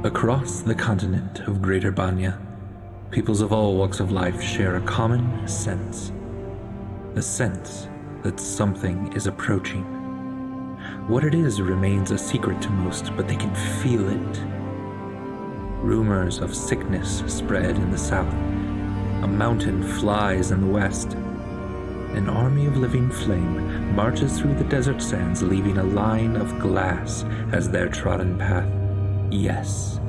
Across the continent of Greater Banya, peoples of all walks of life share a common sense. A sense that something is approaching. What it is remains a secret to most, but they can feel it. Rumors of sickness spread in the south. A mountain flies in the west. An army of living flame marches through the desert sands, leaving a line of glass as their trodden path. Yes,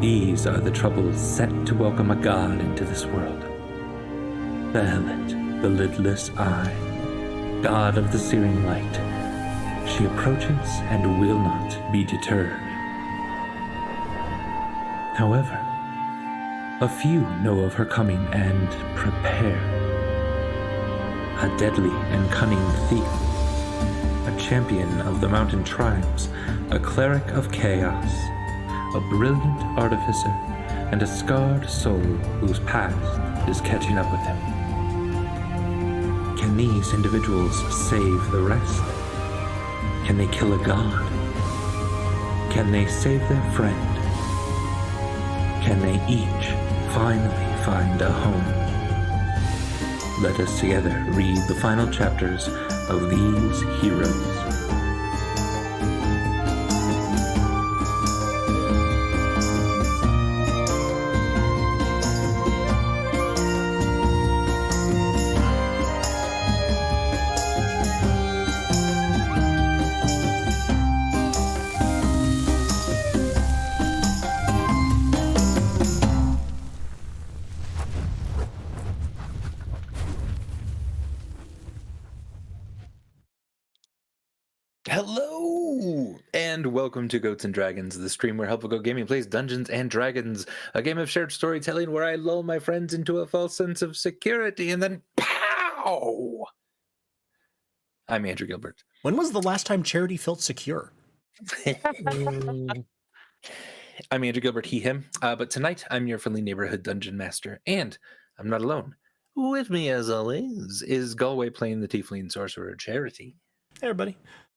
these are the troubles set to welcome a god into this world. Behelit, the lidless eye, god of the searing light. She approaches and will not be deterred. However, a few know of her coming and prepare. A deadly and cunning thief, a champion of the mountain tribes, a cleric of chaos, a brilliant artificer, and a scarred soul whose past is catching up with him. Can these individuals save the rest? Can they kill a god? Can they save their friend? Can they each finally find a home? Let us together read the final chapters of these heroes. Hello, and welcome to Goats and Dragons, the stream where Helpful Goat Gaming plays Dungeons and Dragons, a game of shared storytelling where I lull my friends into a false sense of security and then pow! I'm Andrew Gilbert. When was the last time Charity felt secure? I'm Andrew Gilbert, he, him, but tonight I'm your friendly neighborhood dungeon master, and I'm not alone. With me, as always, is Galway playing the Tiefling Sorcerer Charity. Hey everybody,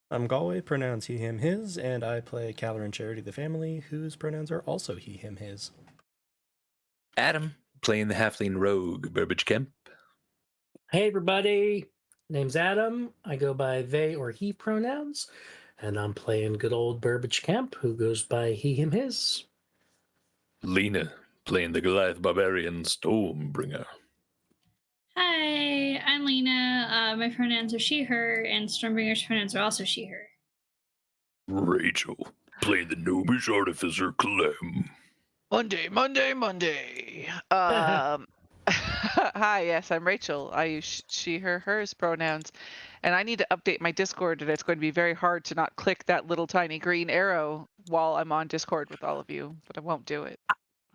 I'm Galway, pronouns he, him, his, and I play Caloran Charity the family, whose pronouns are also he, him, his. Adam, playing the Halfling Rogue Burbage Kemp. Hey everybody, name's Adam. I go by they or he pronouns, and I'm playing good old Burbage Kemp, who goes by he, him, his. Lena, playing the Goliath Barbarian Stormbringer. Hi, I'm Lena. My pronouns are she, her, and Stormbringer's pronouns are also she, her. Rachel, playing the Gnomish Artificer Clem. Monday. Hi, yes, I'm Rachel. I use she, her, hers pronouns. And I need to update my Discord, and it's going to be very hard to not click that little tiny green arrow while I'm on Discord with all of you, but I won't do it.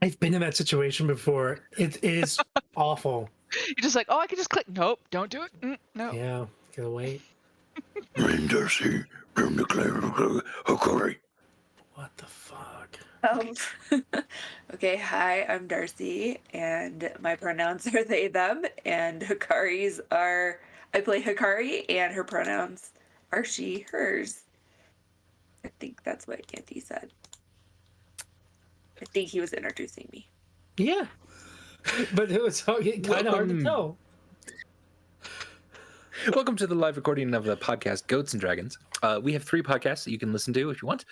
I've been in that situation before. It is awful. You're just like, oh, I can just click. Nope, don't do it. No. Yeah, gotta wait. I'm Darcy, from the Clan Hikari. What the fuck? Okay, hi, I'm Darcy, and my pronouns are they, them, and Hikari's are, I play Hikari, and her pronouns are she, hers. I think that's what Candy said. I think he was introducing me. Yeah. But it was kind of hard to tell. Welcome to the live recording of the podcast Goats and Dragons. We have 3 podcasts that you can listen to if you want.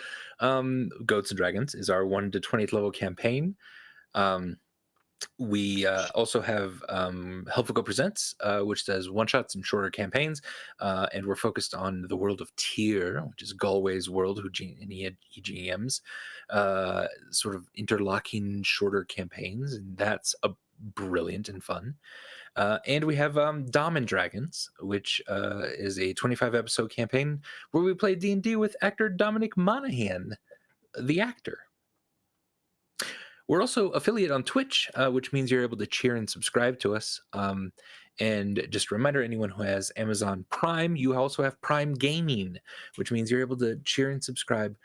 Goats and Dragons is our 1 to 20th level campaign. We also have Helpful Go Presents, which does one-shots and shorter campaigns, and we're focused on the world of Tyr, which is Galway's world, and he GMs, sort of interlocking shorter campaigns, and that's brilliant and fun. And we have Dom and Dragons, which is a 25-episode campaign where we play D&D with actor Dominic Monaghan, the actor. We're also affiliate on Twitch, which means you're able to cheer and subscribe to us. And just a reminder, anyone who has Amazon Prime, you also have Prime Gaming, which means you're able to cheer and subscribe.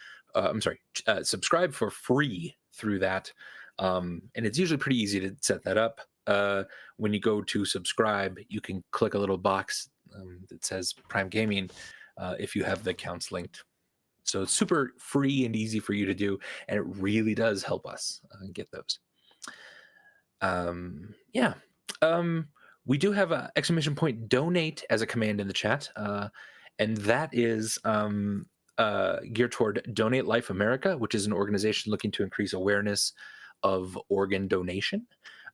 Subscribe for free through that. And it's usually pretty easy to set that up. When you go to subscribe, you can click a little box that says Prime Gaming if you have the accounts linked. So it's super free and easy for you to do, and it really does help us get those. Yeah. We do have a exclamation point donate as a command in the chat, and that is geared toward Donate Life America, which is an organization looking to increase awareness of organ donation.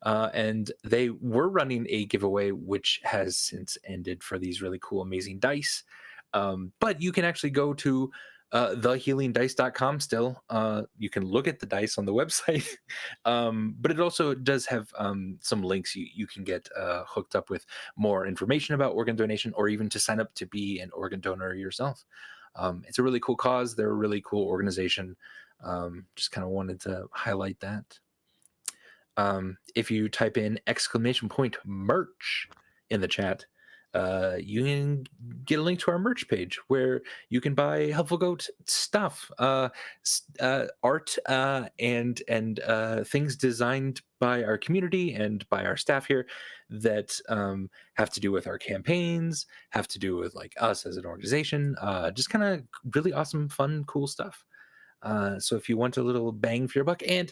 And they were running a giveaway, which has since ended, for these really cool, amazing dice. But you can actually go to thehealingdice.com still. You can look at the dice on the website, but it also does have some links you can get hooked up with more information about organ donation, or even to sign up to be an organ donor yourself. It's a really cool cause. They're a really cool organization. Just kind of wanted to highlight that. If you type in exclamation point merch in the chat, you can get a link to our merch page where you can buy Helpful Goat stuff, art, and things designed by our community and by our staff here that have to do with our campaigns, have to do with like us as an organization, just kind of really awesome, fun, cool stuff. So if you want a little bang for your buck, and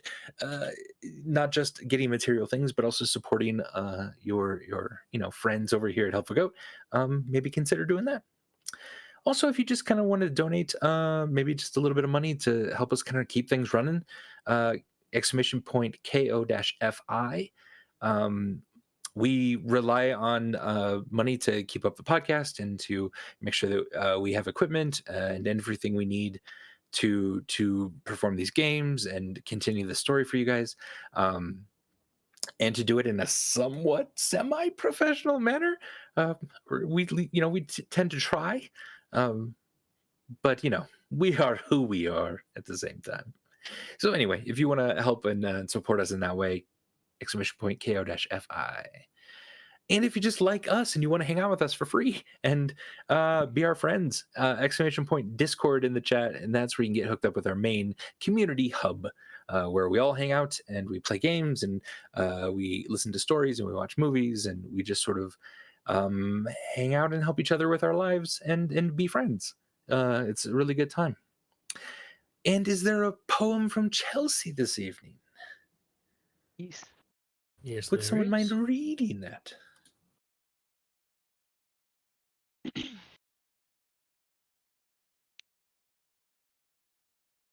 not just getting material things, but also supporting your friends over here at Helpful Goat, maybe consider doing that. Also, if you just kind of want to donate maybe just a little bit of money to help us kind of keep things running, exclamation point KO-FI. We rely on money to keep up the podcast and to make sure that we have equipment and everything we need to perform these games and continue the story for you guys, and to do it in a somewhat semi-professional manner. We tend to try, but we are who we are at the same time. So anyway, if you want to help and support us in that way, exclamation point KO-FI. And if you just like us and you want to hang out with us for free and be our friends, exclamation point Discord in the chat, and that's where you can get hooked up with our main community hub, where we all hang out and we play games and we listen to stories and we watch movies and we just sort of hang out and help each other with our lives and be friends. It's a really good time. And is there a poem from Chelsea this evening? Yes. Yes, Would there someone mind is. reading that?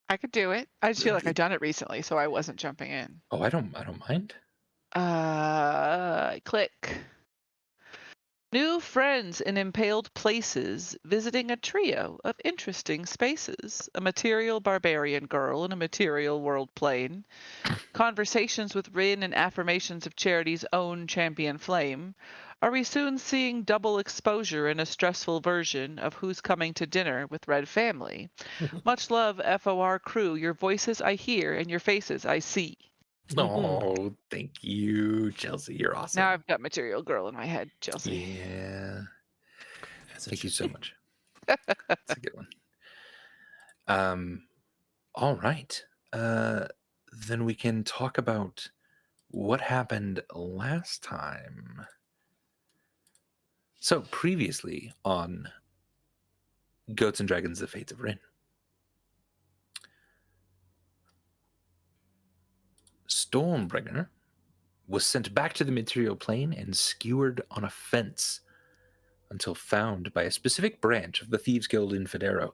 I could do it. I just feel like I've done it recently, so I wasn't jumping in. Oh, I don't mind. Click. New friends in impaled places, visiting a trio of interesting spaces. A material barbarian girl in a material world plane. Conversations with Ryn and affirmations of Charity's own champion flame. Are we soon seeing double exposure in a stressful version of Who's Coming to Dinner with Red Family? Much love, FOR crew. Your voices I hear and your faces I see. Oh, thank you, Chelsea. You're awesome. Now I've got Material Girl in my head, Chelsea. Yeah. As it Thank you should so be. much. That's a good one. All right. Then we can talk about what happened last time. So previously on Goats and Dragons, The Fates of Ryn, Stormbringer was sent back to the material plane and skewered on a fence until found by a specific branch of the Thieves Guild in Federo.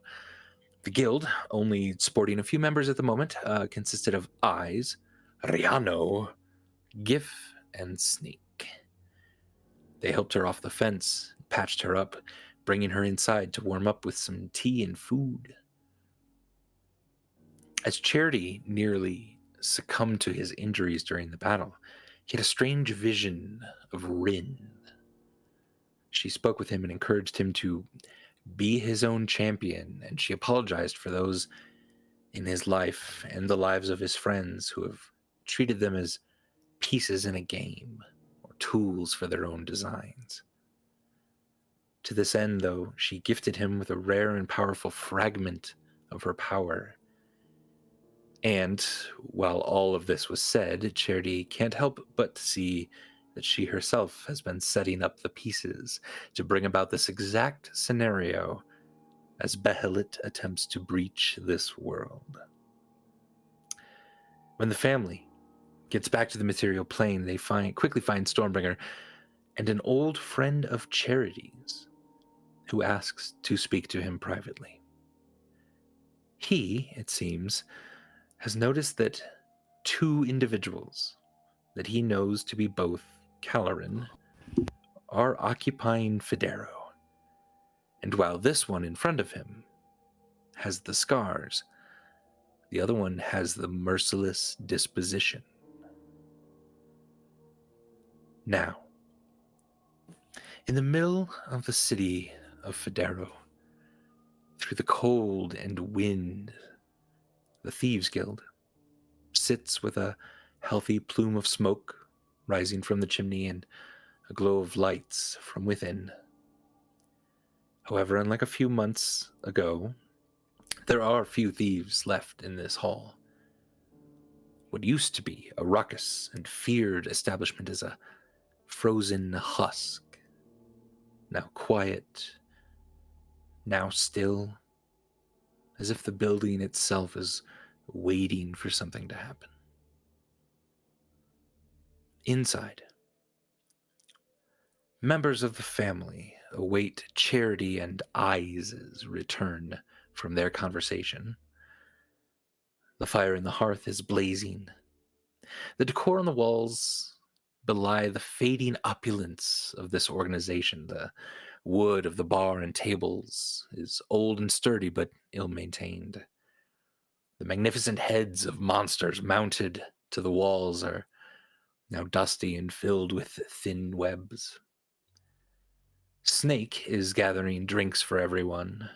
The guild, only sporting a few members at the moment, consisted of Eyes, Riano, Gif, and Sneak. They helped her off the fence, patched her up, bringing her inside to warm up with some tea and food. As Charity nearly succumbed to his injuries during the battle, he had a strange vision of Ryn. She spoke with him and encouraged him to be his own champion, and she apologized for those in his life and the lives of his friends who have treated them as pieces in a game or tools for their own designs. To this end, though, she gifted him with a rare and powerful fragment of her power. And while all of this was said, Charity can't help but see that she herself has been setting up the pieces to bring about this exact scenario as Behelit attempts to breach this world. When the family gets back to the material plane, they quickly find Stormbringer and an old friend of Charity's who asks to speak to him privately. He, it seems, has noticed that two individuals that he knows to be both Caloran are occupying Federo. And while this one in front of him has the scars, the other one has the merciless disposition. Now, in the middle of the city of Federo, through the cold and wind, the Thieves Guild sits with a healthy plume of smoke rising from the chimney and a glow of lights from within. However, unlike a few months ago, there are few thieves left in this hall. What used to be a ruckus and feared establishment is a frozen husk, now quiet, now still, as if the building itself is waiting for something to happen. Inside, members of the family await Charity and Eyes' return from their conversation. The fire in the hearth is blazing. The decor on the walls belie the fading opulence of this organization. The wood of the bar and tables is old and sturdy, but ill-maintained. The magnificent heads of monsters mounted to the walls are now dusty and filled with thin webs. Snake is gathering drinks for everyone,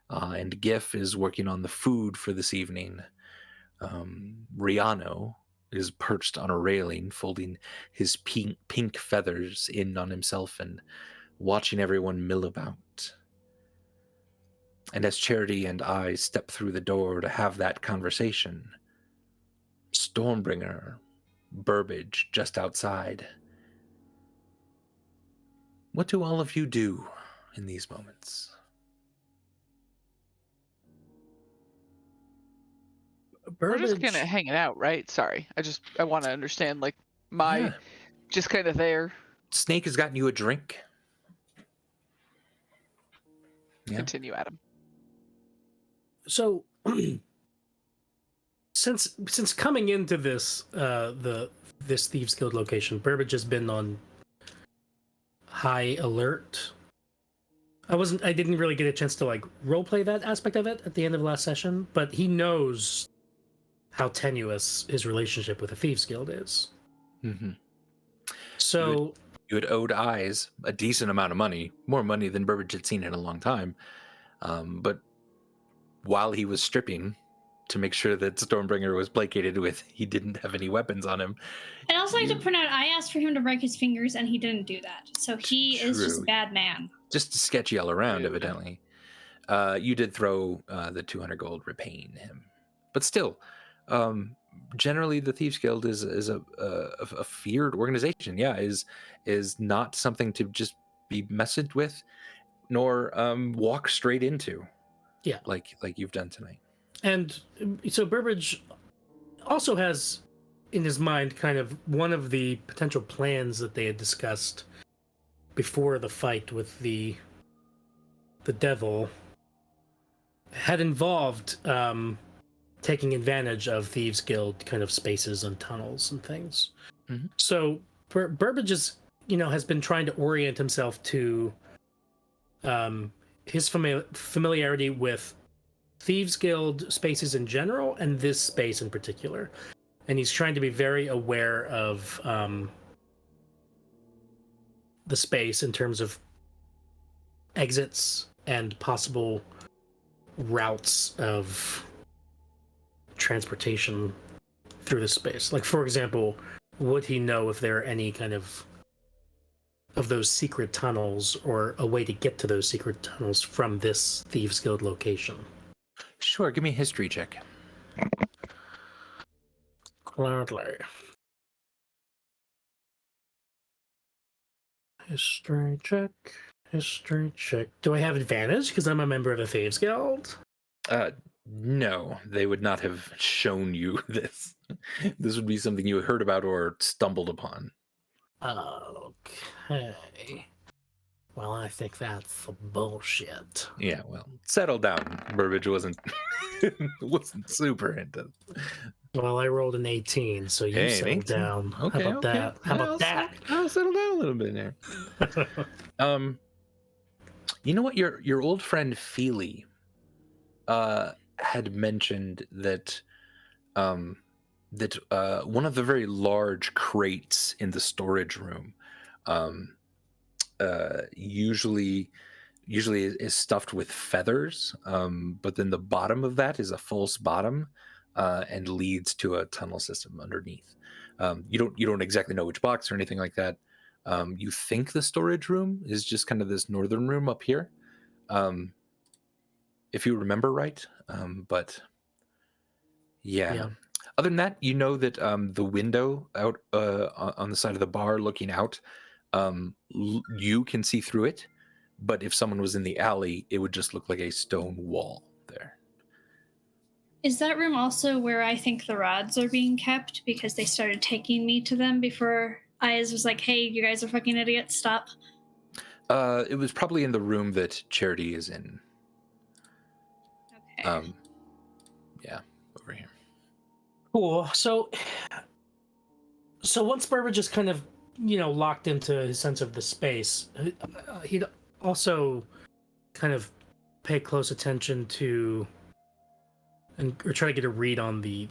and Gif is working on the food for this evening. Riano is perched on a railing, folding his pink feathers in on himself and watching everyone mill about. And as Charity and I step through the door to have that conversation, Stormbringer, Burbage just outside. What do all of you do in these moments? We're just Burbage. kind of hanging out, right? Sorry. I want to understand, like, my Yeah. just kind of there. Snake has gotten you a drink. Yeah. Continue, Adam. So, since coming into this this Thieves Guild location, Burbage has been on high alert. I didn't really get a chance to like roleplay that aspect of it at the end of last session, but he knows how tenuous his relationship with the Thieves Guild is. Mm-hmm. So You had owed Eyes a decent amount of money, more money than Burbage had seen in a long time. But while he was stripping to make sure that Stormbringer was placated with, he didn't have any weapons on him. I'd also like to point out, I asked for him to break his fingers, and he didn't do that. So he is just a True. bad man. Just sketchy all around, Rude. evidently. You did throw the 200 gold repaying him. But still, generally the Thieves Guild is a feared organization. Yeah, is not something to just be messed with, nor walk straight into. Yeah. Like you've done tonight. And so Burbage also has in his mind kind of one of the potential plans that they had discussed before the fight with the devil had involved taking advantage of Thieves Guild kind of spaces and tunnels and things. Mhm. So Burbage is, has been trying to orient himself to his familiarity with Thieves Guild spaces in general and this space in particular. And he's trying to be very aware of the space in terms of exits and possible routes of transportation through the space. Like, for example, would he know if there are any kind of those secret tunnels or a way to get to those secret tunnels from this Thieves Guild location? Sure, give me a history check. Gladly. History check. History check. Do I have advantage because I'm a member of the Thieves Guild? No, they would not have shown you this. This would be something you heard about or stumbled upon. Okay. Well, I think that's bullshit. Yeah, well, settle down. Burbage wasn't wasn't super into. Well, I rolled an 18, so you Hey, settle 18. down. Okay, How about okay. that? How about that? I'll settle down a little bit there. You know what? Your old friend Feely had mentioned that one of the very large crates in the storage room usually is stuffed with feathers, but then the bottom of that is a false bottom and leads to a tunnel system underneath. You don't exactly know which box or anything like that. You think the storage room is just kind of this northern room up here, if you remember right. But yeah. Other than that, you know that the window out on the side of the bar looking out, you can see through it. But if someone was in the alley, it would just look like a stone wall there. Is that room also where I think the rods are being kept because they started taking me to them before Ayaz was like, hey, you guys are fucking idiots, stop? It was probably in the room that Charity is in. Okay. Yeah, over here. Cool. So once Burbage is kind of, locked into his sense of the space, he'd also kind of pay close attention to or try to get a read on these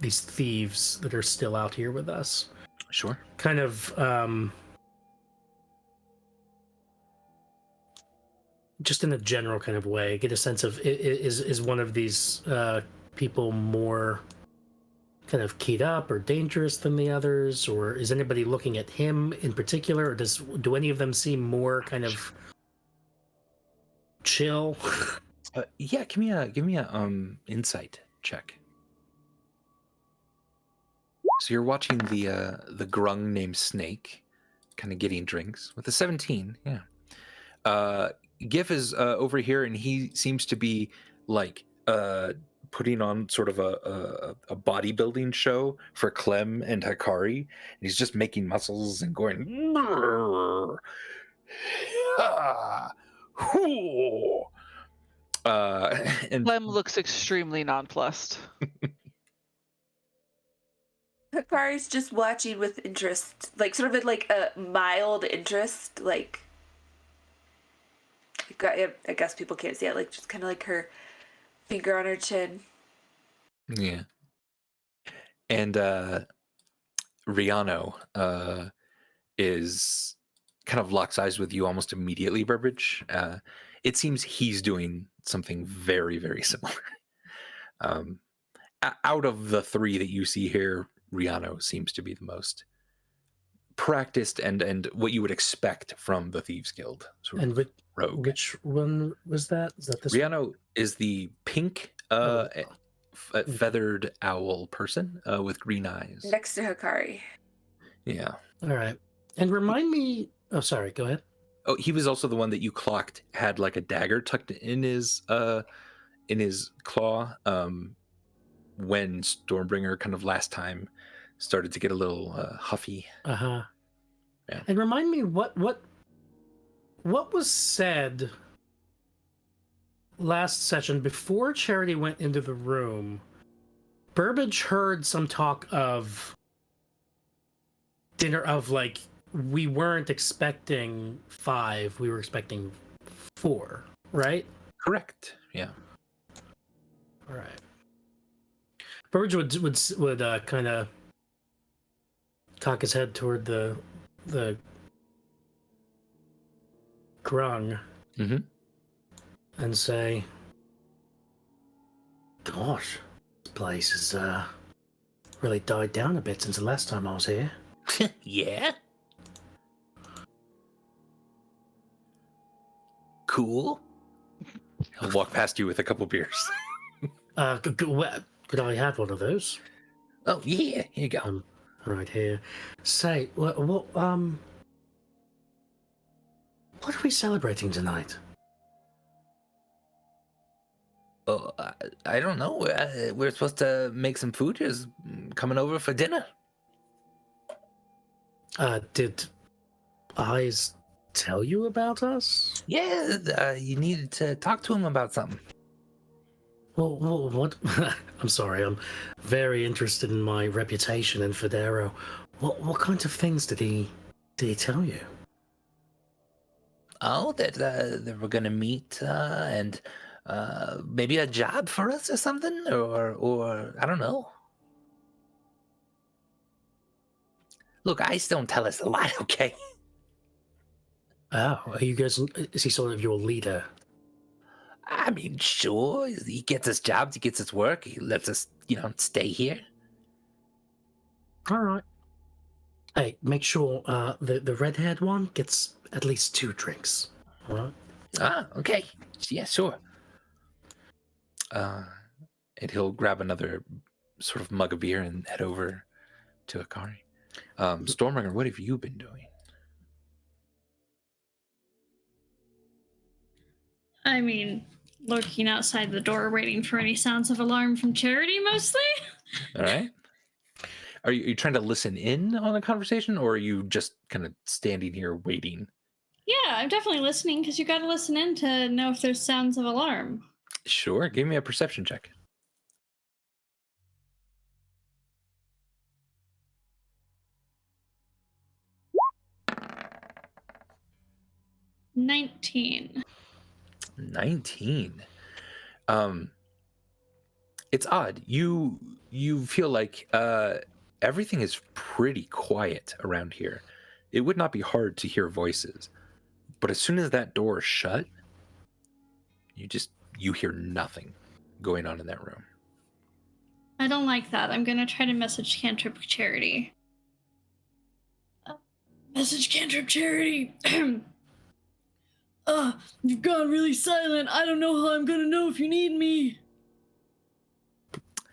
thieves that are still out here with us. Sure. Kind of just in a general kind of way, get a sense of is one of these people more kind of keyed up or dangerous than the others, or is anybody looking at him in particular, or do any of them seem more kind of chill? Yeah, give me a insight check. So you're watching the grung named Snake kind of getting drinks with a 17. Yeah. Gif is over here, and he seems to be like putting on sort of a bodybuilding show for Clem and Hikari, and he's just making muscles and going. And Clem looks extremely nonplussed. Hikari's just watching with interest, like sort of like a mild interest, like I guess people can't see it, like just kind of like her finger on her chin. Yeah. And Rihanna is kind of locks eyes with you almost immediately, Burbage. It seems he's doing something very, very similar. Out of the three that you see here, Rihanna seems to be the most practiced and what you would expect from the Thieves Guild sort And of rogue. which one was that? Is that this? Rihanna is the pink feathered owl person with green eyes. Next to Hikari. Yeah. All right. And remind me. Oh, sorry. Go ahead. Oh, he was also the one that you clocked had like a dagger tucked in his claw when Stormbringer kind of last time started to get a little huffy. Uh-huh. Yeah. And remind me what was said last session before Charity went into the room. Burbage heard some talk of dinner, of like, we weren't expecting 5, we were expecting 4, right? Correct. Yeah. All right. Burbage would kind of cock his head toward the grung and say, "Gosh, this place has really died down a bit since the last time I was here." Yeah. Cool. He'll walk past you with a couple beers. Could I have one of those? Oh yeah, here you go. Right here. Say, what What are we celebrating tonight? Oh, I don't know. We're supposed to make some food. Just coming over for dinner. Did Eyes tell you about us? Yeah, you needed to talk to him about something. Well, what? I'm sorry, I'm very interested in my reputation in Federo. What kinds of things did he tell you? Oh, that we're gonna meet and maybe a job for us or something, or I don't know. Look, Ice don't tell us a lot, okay? Oh, are you guys? Is he sort of your leader? I mean, sure, he gets us jobs, he gets us work, he lets us, stay here. All right. Hey, make sure the red-haired one gets at least 2 drinks. All right. Ah, okay, yeah, sure. And he'll grab another sort of mug of beer and head over to Akari. Stormbringer, what have you been doing? I mean, lurking outside the door, waiting for any sounds of alarm from Charity, mostly. All right. Are you trying to listen in on the conversation, or are you just kind of standing here waiting? Yeah, I'm definitely listening because you got to listen in to know if there's sounds of alarm. Sure. Give me a perception check. 19. 19. It's odd. You feel like everything is pretty quiet around here. It would not be hard to hear voices, but as soon as that door is shut, you hear nothing going on in that room. I don't like that. I'm gonna try to message Cantrip Charity. Message Cantrip Charity. You've gone really silent. I don't know how I'm gonna know if you need me.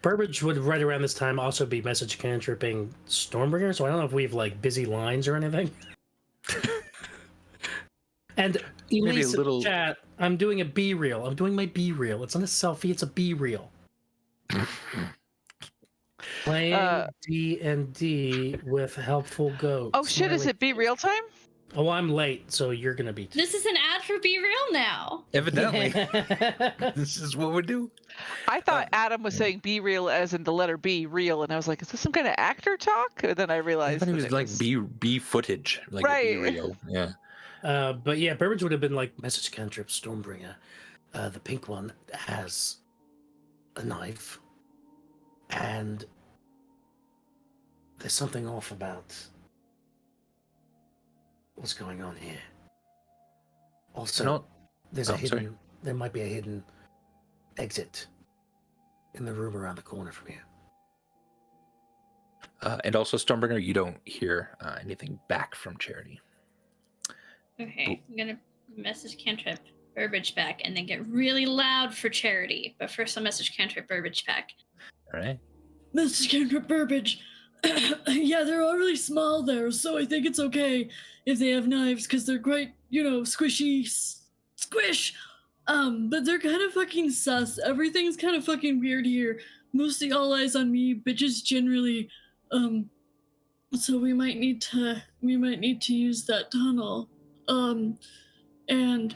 Burbage would right around this time also be message cantripping Stormbringer, so I don't know if we have like busy lines or anything. And Maybe Elise a little chat, I'm doing a B reel. I'm doing my B reel. It's not a selfie, it's a B reel. Playing D&D with helpful goats. Oh shit, is it be real time? Oh, I'm late, so you're gonna be. This is an ad for Be Real now. Evidently. This is what we do. I thought Adam was saying be real as in the letter B, real, and I was like, is this some kind of actor talk? And then I I realized thought it that was like B footage, like Right. B reel. Yeah. But yeah, Burbage would have been like message cantrip Stormbringer. The pink one has a knife, and there's something off about what's going on here. Also, there's a hidden. Sorry. There might be a hidden exit in the room around the corner from here. And also, Stormbringer, you don't hear anything back from Charity. Okay, I'm gonna message Cantrip Burbage back and then get really loud for Charity. But first I'll message Cantrip Burbage back. All right. Message Cantrip Burbage. Yeah, they're all really small there, so I think it's okay if they have knives because they're quite, squishy. Squish! But they're kind of fucking sus. Everything's kind of fucking weird here. Mostly all eyes on me, bitches generally. So we might need to use that tunnel. And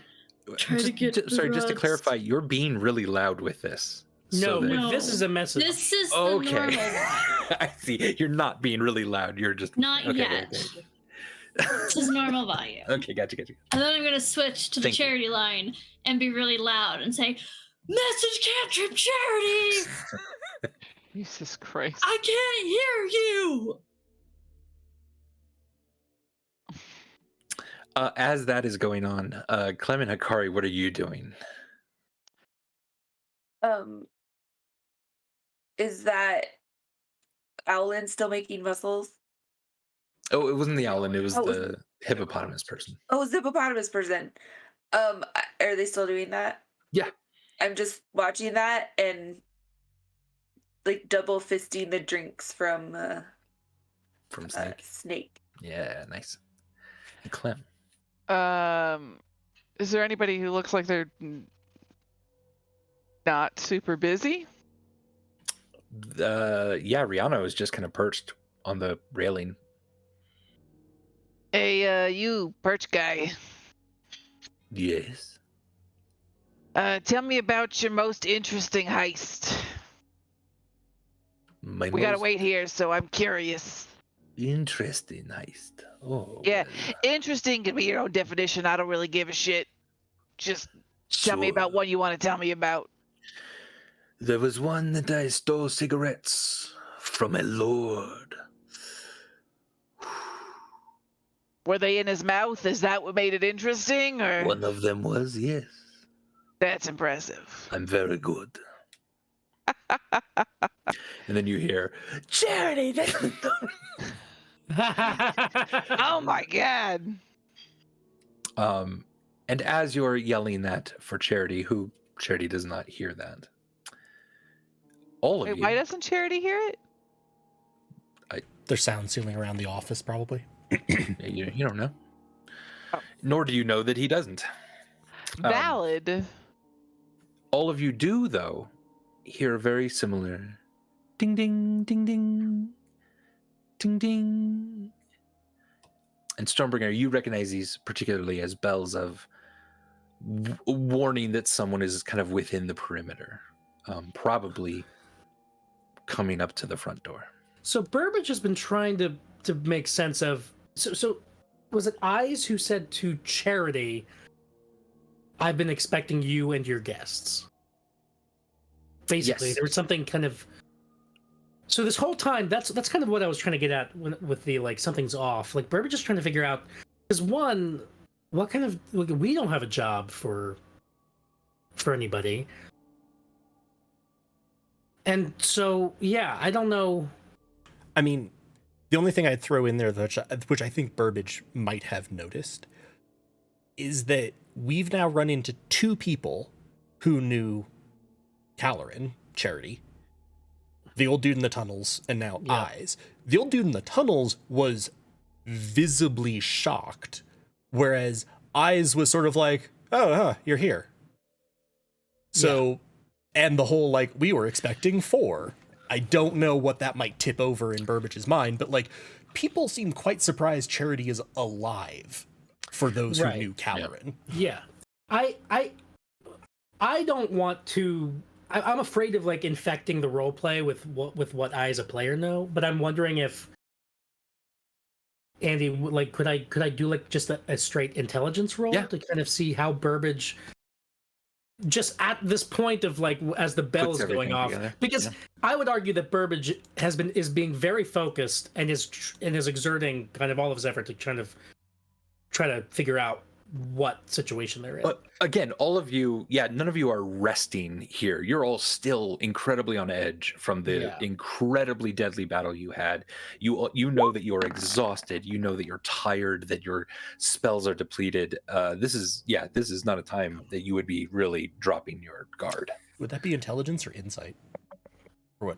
try to get Sorry, just to rods. clarify, you're being really loud with this. No, No. this is a message. This is the Okay. normal one. I see. You're not being really loud. You're just Not okay, yet. okay. This is normal volume. Okay, gotcha. And then I'm gonna switch to the Thank you. Charity line and be really loud and say, "Message Cantrip Charity! Jesus Christ. I can't hear you!" As that is going on, Clem and Hikari, what are you doing? Is that Owlin still making muscles? Oh, it wasn't the Owlin, it was Oh, it the hippopotamus person. Oh, it's the hippopotamus person. Are they still doing that? Yeah. I'm just watching that and like double fisting the drinks from From Snake. Snake. Yeah, nice. And Clem. Is there anybody who looks like they're not super busy? Yeah, Rihanna is just kind of perched on the railing. Hey, you perch guy. Yes. Tell me about your most interesting heist. My We gotta most wait here, so I'm curious. interesting heist. Oh, Yeah, well, interesting can be your own definition. I don't really give a shit. Just tell me sure. about what you want to tell me about. There was one that I stole cigarettes from a lord. Were they in his mouth? Is that what made it interesting, or? One of them was, yes. That's impressive. I'm very good. And then you hear, Charity! Oh my god. And as you're yelling that for Charity, who Charity does not hear that. All of Wait, you. why doesn't Charity hear it? There's sound sealing around the office, probably. You don't know. Oh. Nor do you know that he doesn't. Valid. All of you do, though, hear a very similar ding, ding, ding, ding, ding, ding. And Stormbringer, you recognize these particularly as bells of warning that someone is kind of within the perimeter, probably coming up to the front door. So Burbage has been trying to make sense of. So was it Eyes who said to Charity, "I've been expecting you and your guests." Basically, Yes. there was something kind of. So this whole time, that's kind of what I was trying to get at with the like something's off. Like Burbage is trying to figure out, because one, what kind of we don't have a job for anybody, and so yeah, I don't know. I mean, the only thing I'd throw in there, which I think Burbage might have noticed, is that we've now run into two people who knew Caloran, Charity, the old dude in the tunnels, and now Yeah. Eyes. The old dude in the tunnels was visibly shocked, whereas Eyes was sort of like, oh, you're here. So, and the whole, like, we were expecting 4. I don't know what that might tip over in Burbage's mind, but, like, people seem quite surprised Charity is alive for those who Right. knew Caloran. Yeah, I don't want to. I'm afraid of like infecting the role play with what I as a player know. But I'm wondering if Andy, like, could I do like just a straight intelligence roll Yeah. to kind of see how Burbage, just at this point of like as the bell's Puts going everything off, together. because Yeah. I would argue that Burbage is being very focused and is exerting kind of all of his effort to kind of try to figure out what situation they're in. But again, all of you, none of you are resting here. You're all still incredibly on edge from the incredibly deadly battle you had. You know that you're exhausted. You know that you're tired, that your spells are depleted. This is not a time that you would be really dropping your guard. Would that be intelligence or insight? Or what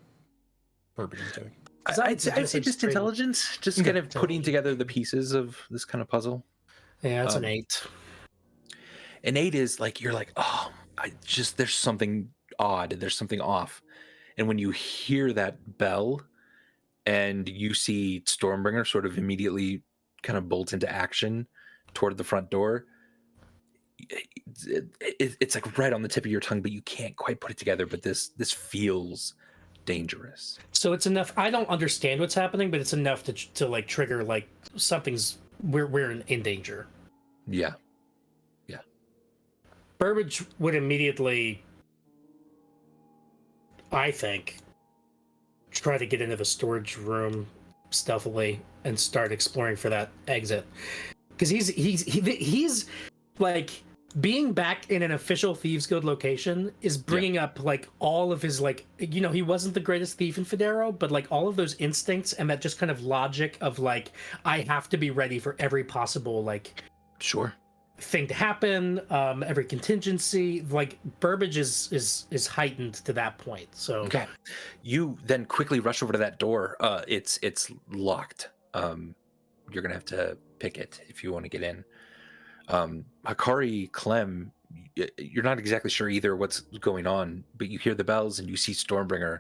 Burbage is doing? I'd say just intelligence, just kind of putting together the pieces of this kind of puzzle. Yeah, it's an 8. An 8 is like, you're like, oh, there's something odd, there's something off. And when you hear that bell and you see Stormbringer sort of immediately kind of bolt into action toward the front door, it's like right on the tip of your tongue, but you can't quite put it together. But this feels dangerous. So it's enough. I don't understand what's happening, but it's enough to like trigger like something's we're in danger. Yeah. Burbage would immediately, I think, try to get into the storage room stealthily and start exploring for that exit, because he's like, being back in an official Thieves Guild location is bringing up like all of his, like, you know, he wasn't the greatest thief in Federo, but like all of those instincts and that just kind of logic of like, I have to be ready for every possible like thing to happen, every contingency. Like Burbage is heightened to that point. So okay, you then quickly rush over to that door. It's locked. You're gonna have to pick it if you want to get in. Hakari, Clem, you're not exactly sure either what's going on, but you hear the bells and you see Stormbringer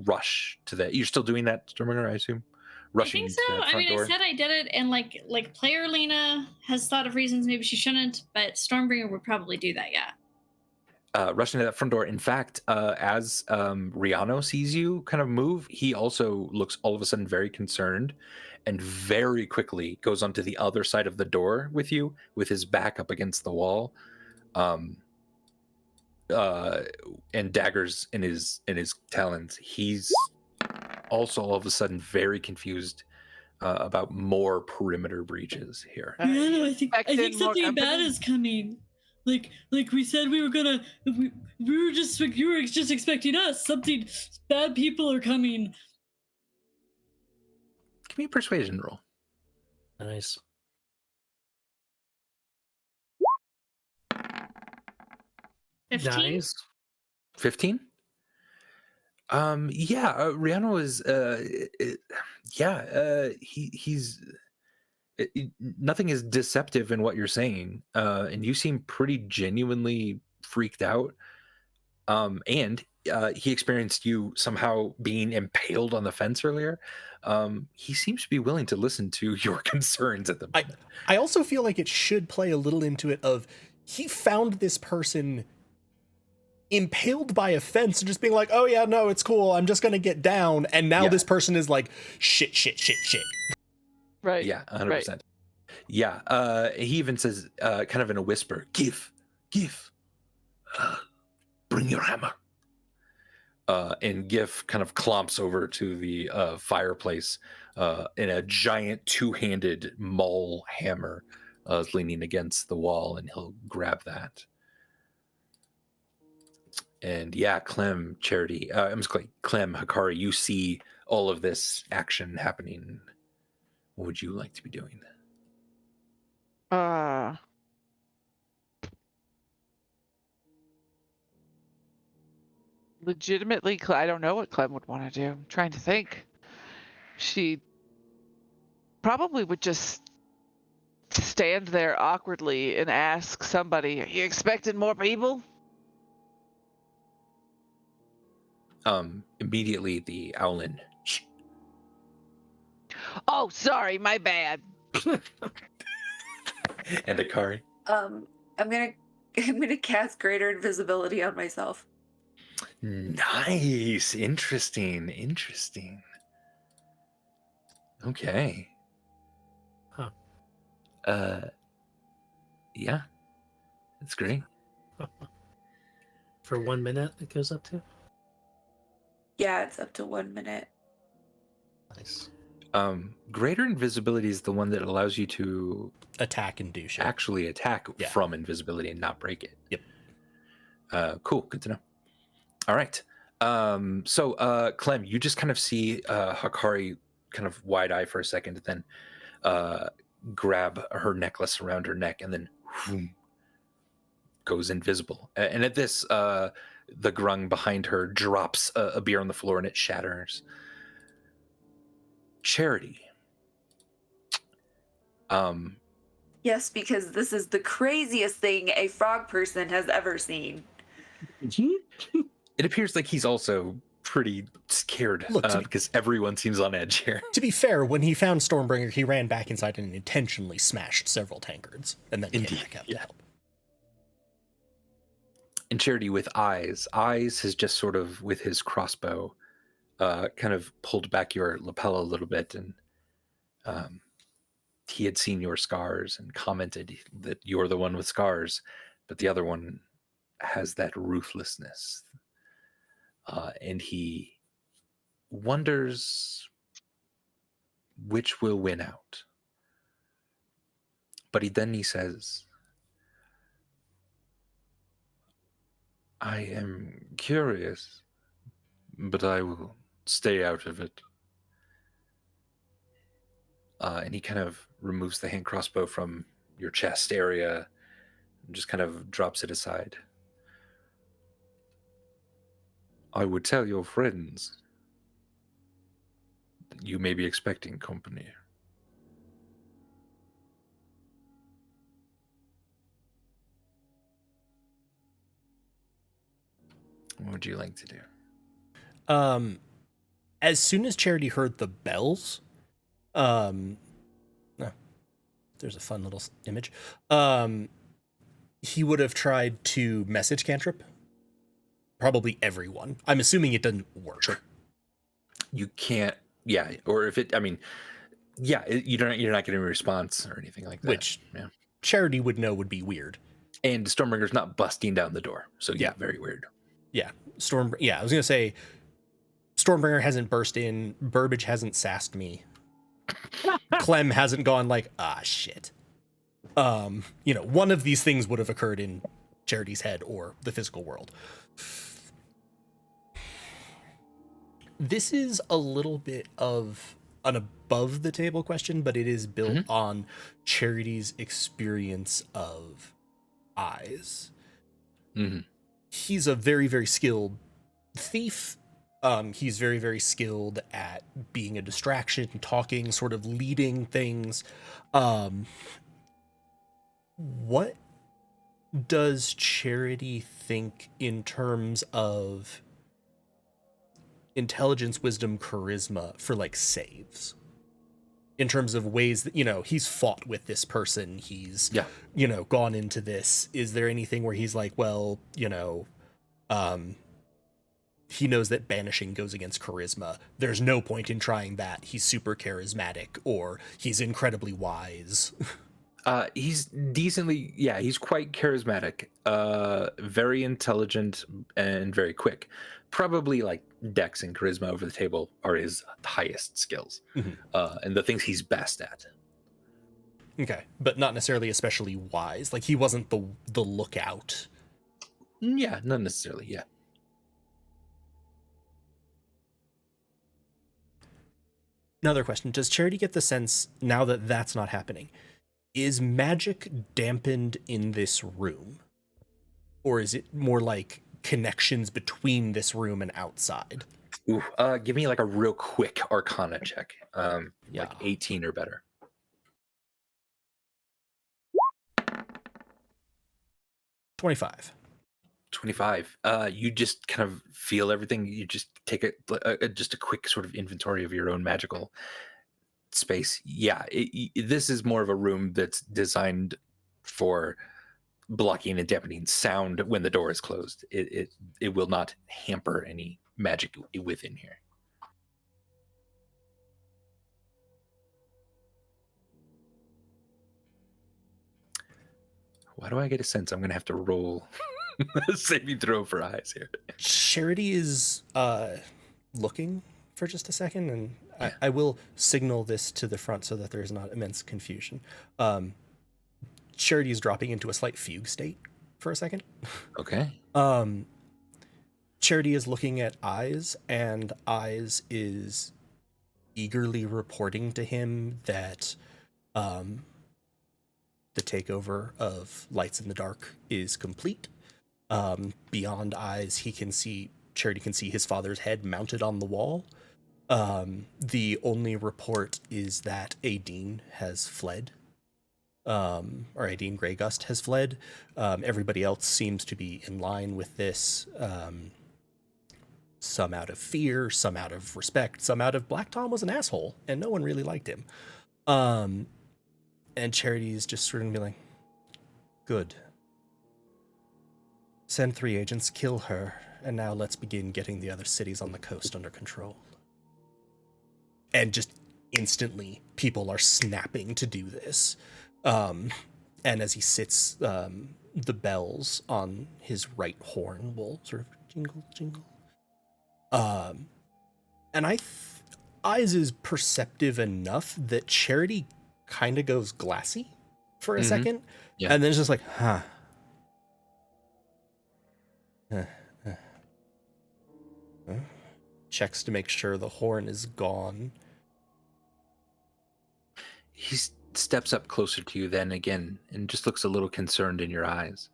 rush to the. You're still doing that, Stormbringer, I assume, I rushing think to so. that I front mean, I door. said I did it, and like player Lena has thought of reasons maybe she shouldn't, but Stormbringer would probably do that. Yeah. Rushing to that front door. In fact, as Riano sees you kind of move, he also looks all of a sudden very concerned and very quickly goes onto the other side of the door with you, with his back up against the wall, and daggers in his talons. He's also all of a sudden very confused about more perimeter breaches here. Yeah, I think Expecting more something bad company? is coming. Like we said we were gonna. We were just you were just expecting us. Something bad people are coming. Give me a persuasion roll. Nice. 15. Nice. 15. Yeah, Rihanna is he's nothing is deceptive in what you're saying, and you seem pretty genuinely freaked out. And he experienced you somehow being impaled on the fence earlier. He seems to be willing to listen to your concerns at the moment. I also feel like it should play a little into it of he found this person impaled by a fence and just being like, oh yeah, no, it's cool, I'm just gonna get down, and now Yeah. this person is like shit. Right. Yeah, 100%. Right. Yeah, he even says, kind of in a whisper, give, bring your hammer. And Gif kind of clomps over to the fireplace, and a giant two-handed maul hammer is leaning against the wall, and he'll grab that. And yeah, Clem, Charity, Clem, Hakari, you see all of this action happening. What would you like to be doing? Legitimately, I don't know what Clem would want to do. I'm trying to think. She probably would just stand there awkwardly and ask somebody, "Are you expecting more people?" Immediately the Owlin. Shh. Oh, sorry, my bad. And Akari. I'm gonna cast greater invisibility on myself. Nice. Interesting. Okay. Huh. Yeah. That's great. For 1 minute, it goes up to. Yeah, it's up to 1 minute. Nice. Greater invisibility is the one that allows you to Attack and do shit. actually attack Yeah. from invisibility and not break it. Yep. Cool. Good to know. All right. So Clem, you just kind of see Hakari kind of wide eye for a second, and then grab her necklace around her neck, and then whoom, goes invisible. And at this, the grung behind her drops a beer on the floor, and it shatters. Charity. Yes, because this is the craziest thing a frog person has ever seen. It appears like he's also pretty scared. Look, because everyone seems on edge here. To be fair, when he found Stormbringer, he ran back inside and intentionally smashed several tankards, and then came back out to help. And Charity with Eyes has just sort of, with his crossbow, kind of pulled back your lapel a little bit, and he had seen your scars and commented that you're the one with scars, but the other one has that ruthlessness. And he wonders which will win out. But he says, I am curious, but I will stay out of it. And he kind of removes the hand crossbow from your chest area and just kind of drops it aside. I would tell your friends that you may be expecting company. What would you like to do? As soon as Charity heard the bells, no, there's a fun little image. He would have tried to message cantrip. Probably everyone. I'm assuming it doesn't work. Sure. You can't. Yeah, or if it. I mean, yeah, you're not getting a response or anything like that. Which yeah. Charity would know would be weird. And Stormbringer's not busting down the door, so yeah, very weird. Yeah, I was gonna say, Stormbringer hasn't burst in. Burbage hasn't sassed me. Clem hasn't gone like, shit. One of these things would have occurred in Charity's head or the physical world. This is a little bit of an above the table question, but it is built on Charity's experience of eyes. He's a very, very skilled thief. He's very, very skilled at being a distraction, talking, sort of leading things. What does Charity think in terms of intelligence, wisdom, charisma for like saves? In terms of ways that, he's fought with this person, he's, gone into this. Is there anything where he's like, well, he knows that banishing goes against charisma. There's no point in trying that. He's super charismatic, or he's incredibly wise. He's decently, he's quite charismatic, very intelligent and very quick. Probably like Dex and charisma over the table are his highest skills, and the things he's best at. Okay, but not necessarily especially wise. Like he wasn't the lookout. Yeah, not necessarily. Yeah. Another question: does Charity get the sense now that that's not happening? Is magic dampened in this room? Or is it more like connections between this room and outside? Ooh, give me like a real quick Arcana check. Like 18 or better. 25. 25. You just kind of feel everything. You just take just a quick sort of inventory of your own magical space. Yeah, this is more of a room that's designed for blocking and dampening sound when the door is closed. It will not hamper any magic within here. Why do I get a sense I'm gonna have to roll a saving throw for eyes here? Charity is looking for just a second, and I will signal this to the front so that there is not immense confusion. Charity is dropping into a slight fugue state for a second. Okay. Charity is looking at Eyes, and Eyes is eagerly reporting to him that the takeover of Lights in the Dark is complete. Beyond Eyes, Charity can see his father's head mounted on the wall. The only report is that Aideen has fled. Or Aideen Greygust has fled. Everybody else seems to be in line with this. Some out of fear, some out of respect, some out of Black Tom was an asshole and no one really liked him. And Charity's just sort of be like, good. Send 3 agents, kill her, and now let's begin getting the other cities on the coast under control. And just instantly, people are snapping to do this. And as he sits, the bells on his right horn will sort of jingle, jingle. And Eyes is perceptive enough that Charity kind of goes glassy for a second. Yeah. And then it's just like, checks to make sure the horn is gone. He steps up closer to you then again and just looks a little concerned in your eyes.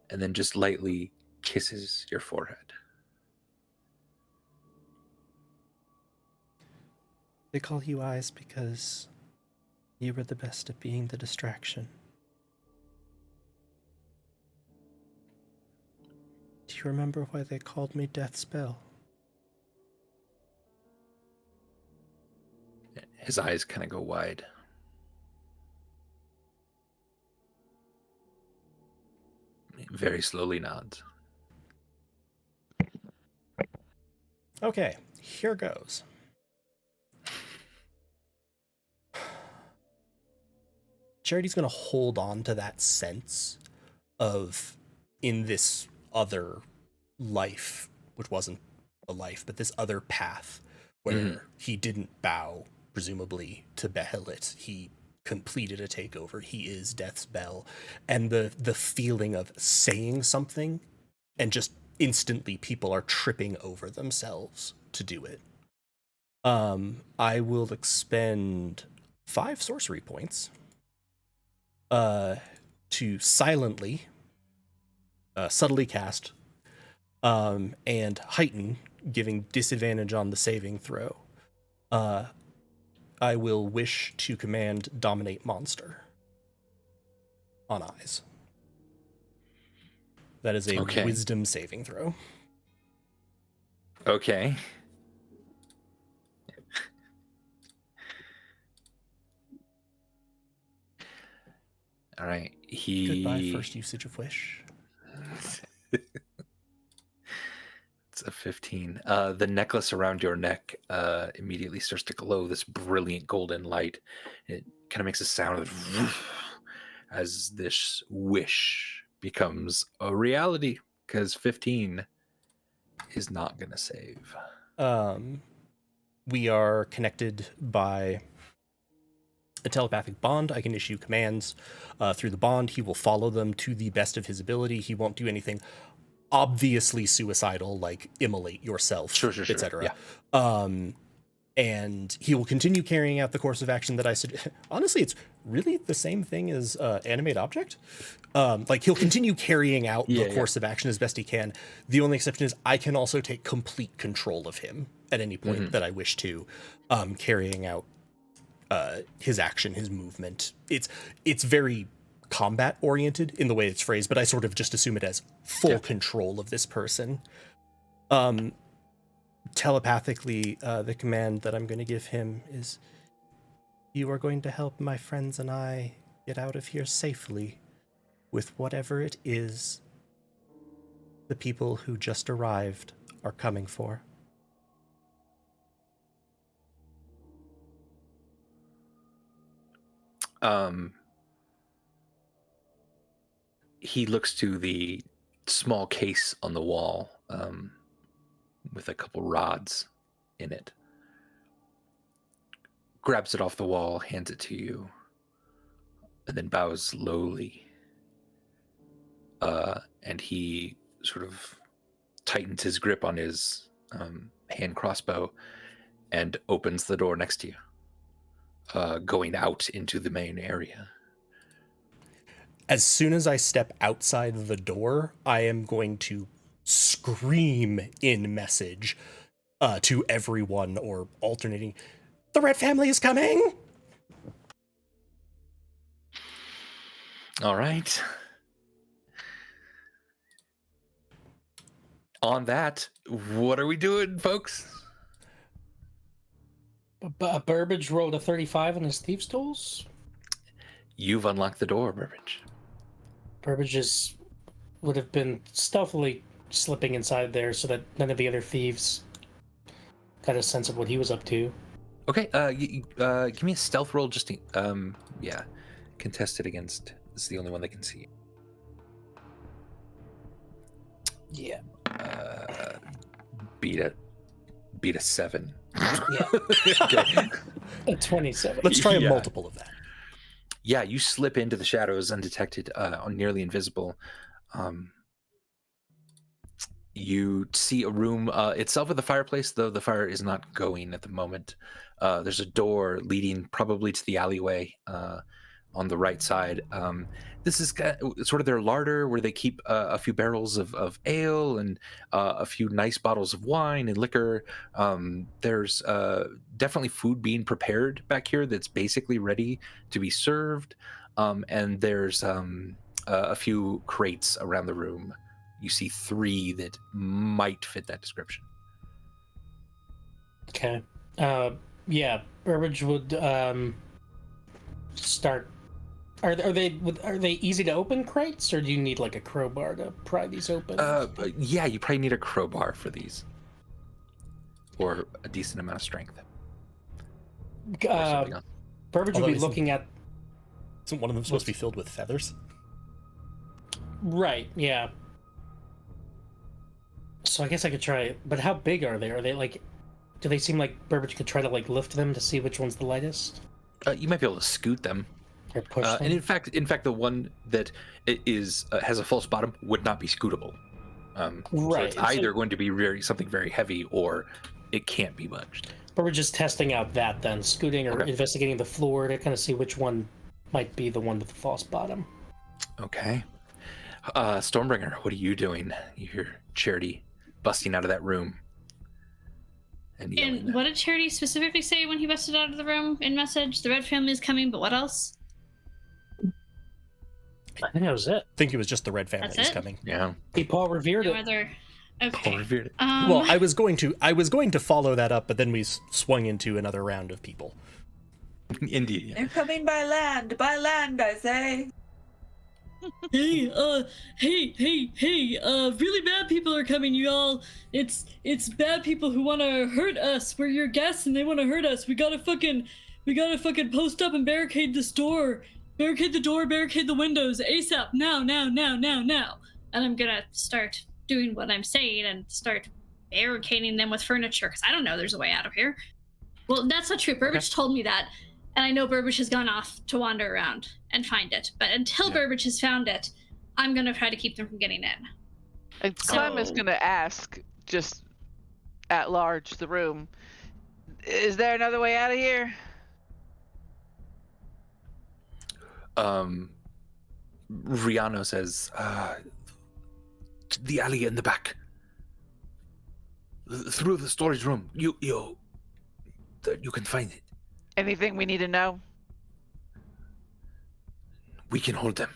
And then just lightly kisses your forehead. They call you Eyes because you were the best at being the distraction. Do Do you remember why they called me Death Spell? His eyes kind of go wide. Very slowly nods. Okay, here goes. Charity's going to hold on to that sense of, in this other life, which wasn't a life, but this other path where he didn't bow, presumably, to Behelit. He completed a takeover. He is Death's Bell. And the feeling of saying something and just instantly people are tripping over themselves to do it. I will expend 5 sorcery points to silently, subtly cast, and heighten, giving disadvantage on the saving throw. I will wish to command Dominate Monster on eyes. That is a Wisdom saving throw. Okay. All right. Goodbye, first usage of wish. It's a 15. The necklace around your neck immediately starts to glow this brilliant golden light. It kind of makes a sound of as this wish becomes a reality, because 15 is not going to save. We are connected by a telepathic bond. I can issue commands through the bond. He will follow them to the best of his ability. He won't do anything obviously suicidal, like immolate yourself, etc. Yeah. And he will continue carrying out the course of action that I said. Honestly, it's really the same thing as animate object. Like, he'll continue carrying out the course of action as best he can. The only exception is I can also take complete control of him at any point that I wish to, carrying out his action, his movement. It's very combat oriented in the way it's phrased, but I sort of just assume it as full control of this person. Telepathically, the command that I'm going to give him is, you are going to help my friends and I get out of here safely with whatever it is the people who just arrived are coming for. He looks to the small case on the wall with a couple rods in it, grabs it off the wall, hands it to you, and then bows slowly. And he sort of tightens his grip on his hand crossbow and opens the door next to you, going out into the main area. As soon as I step outside the door, I am going to scream in message to everyone, or alternating, the Red family is coming! All right. On that, what are we doing, folks? Burbage rolled a 35 on his thieves' tools. You've unlocked the door, Burbage. Burbage would have been stealthily slipping inside there so that none of the other thieves got a sense of what he was up to. Okay, give me a stealth roll just to, contested against, this is the only one they can see. Yeah. Beat a 7. Yeah. Okay. A 27. Let's try a multiple of that. Yeah, you slip into the shadows undetected, nearly invisible. You see a room itself with a fireplace, though the fire is not going at the moment. There's a door leading probably to the alleyway on the right side. This is sort of their larder where they keep a few barrels of ale and a few nice bottles of wine and liquor. There's definitely food being prepared back here that's basically ready to be served. And there's a few crates around the room, you see 3 that might fit that description. Okay. Yeah, Burbage would start. Are they easy to open crates, or do you need like a crowbar to pry these open? Yeah, you probably need a crowbar for these, or a decent amount of strength. Or something else. Burbage Although would be looking at. Isn't one of them supposed to be filled with feathers? Right. Yeah. So I guess I could try. But how big are they? Are they like? Do they seem like Burbage could try to like lift them to see which one's the lightest? You might be able to scoot them. Or push them? And in fact, the one that is has a false bottom would not be scootable. So it's either going to be something very heavy, or it can't be budged. But we're just testing out that then, scooting or investigating the floor to kind of see which one might be the one with the false bottom. Okay. Stormbringer, what are you doing? You hear Charity busting out of that room. And what did Charity specifically say when he busted out of the room in message? The Red family is coming, but what else? I think that was it. I think it was just the Red family That's is it? coming. Yeah. Paul revered No it. other. Paul Okay. revered it. Well, I was going to follow that up, but then we swung into another round of people. Indeed. Yeah. They're coming by land, I say. Hey, really bad people are coming, you all. It's bad people who want to hurt us. We're your guests and they want to hurt us. We gotta fucking post up and barricade this door. Barricade the door, barricade the windows, ASAP, now. And I'm gonna start doing what I'm saying and start barricading them with furniture, because I don't know there's a way out of here. Well, that's not true. Burbage told me that. And I know Burbage has gone off to wander around and find it. But until Burbage has found it, I'm going to try to keep them from getting in. And Clem is going to ask, just at large, the room, is there another way out of here? Rihanna says, the alley in the back. Through the storage room. You can find it. Anything we need to know? We can hold them.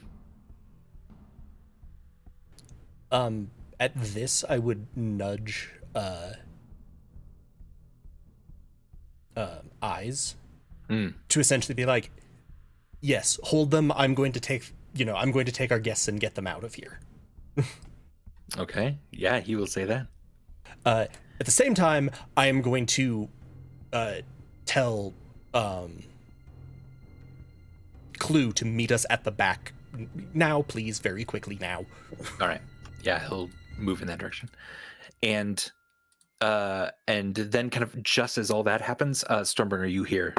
At this, I would nudge Eyes to essentially be like, yes, hold them. I'm going to take our guests and get them out of here. Okay. Yeah, he will say that. At the same time, I am going to tell Clue to meet us at the back now, please, very quickly now. All right. Yeah, he'll move in that direction. And then kind of just as all that happens, Stormbringer, you hear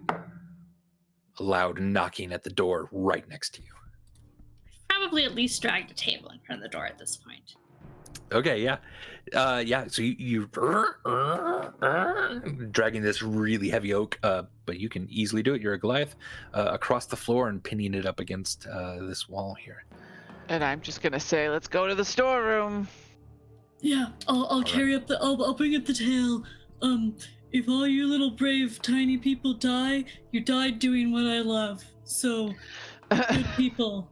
a loud knocking at the door right next to you. Probably at least dragged a table in front of the door at this point. Okay, yeah. So you're dragging this really heavy oak, but you can easily do it. You're a Goliath, across the floor and pinning it up against this wall here. And I'm just going to say, let's go to the storeroom. Yeah, I'll carry up I'll bring up the tail. If all you little brave tiny people die, you died doing what I love. So, good people.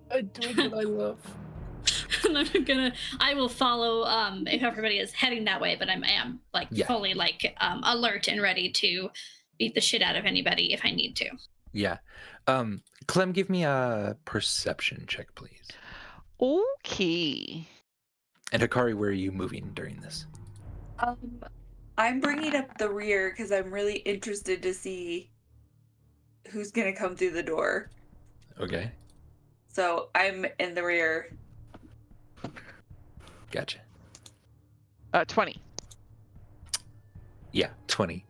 I do what I love. And I will follow if everybody is heading that way, but I am fully alert and ready to beat the shit out of anybody if I need to. Yeah. Clem, give me a perception check, please. Okay. And Hikari, where are you moving during this? I'm bringing up the rear because I'm really interested to see who's gonna come through the door. Okay. So I'm in the rear. Gotcha. 20. Yeah, 20.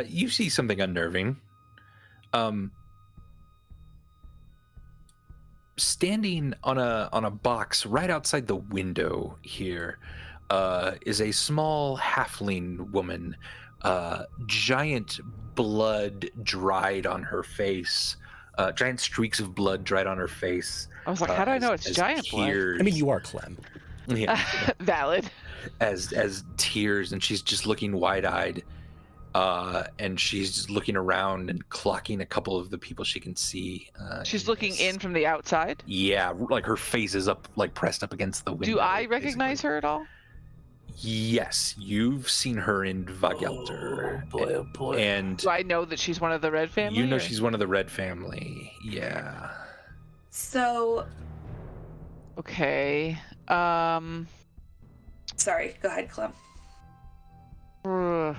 You see something unnerving. Standing on a box right outside the window here is a small halfling woman. Giant blood dried on her face. Giant streaks of blood dried on her face. I was like, how do I know it's giant blood? I mean, you are Clem. Yeah. Valid. As tears, and she's just looking wide-eyed, And she's looking around and clocking a couple of the people she can see. She's looking in from the outside. Yeah, like her face is up, like pressed up against the window. Do I recognize basically. her at all? Yes, you've seen her in Vagelter. Oh boy. And Do I know that she's one of the Red family? you know or- she's one of the Red family. Yeah. So, Okay. sorry, go ahead, Clem. I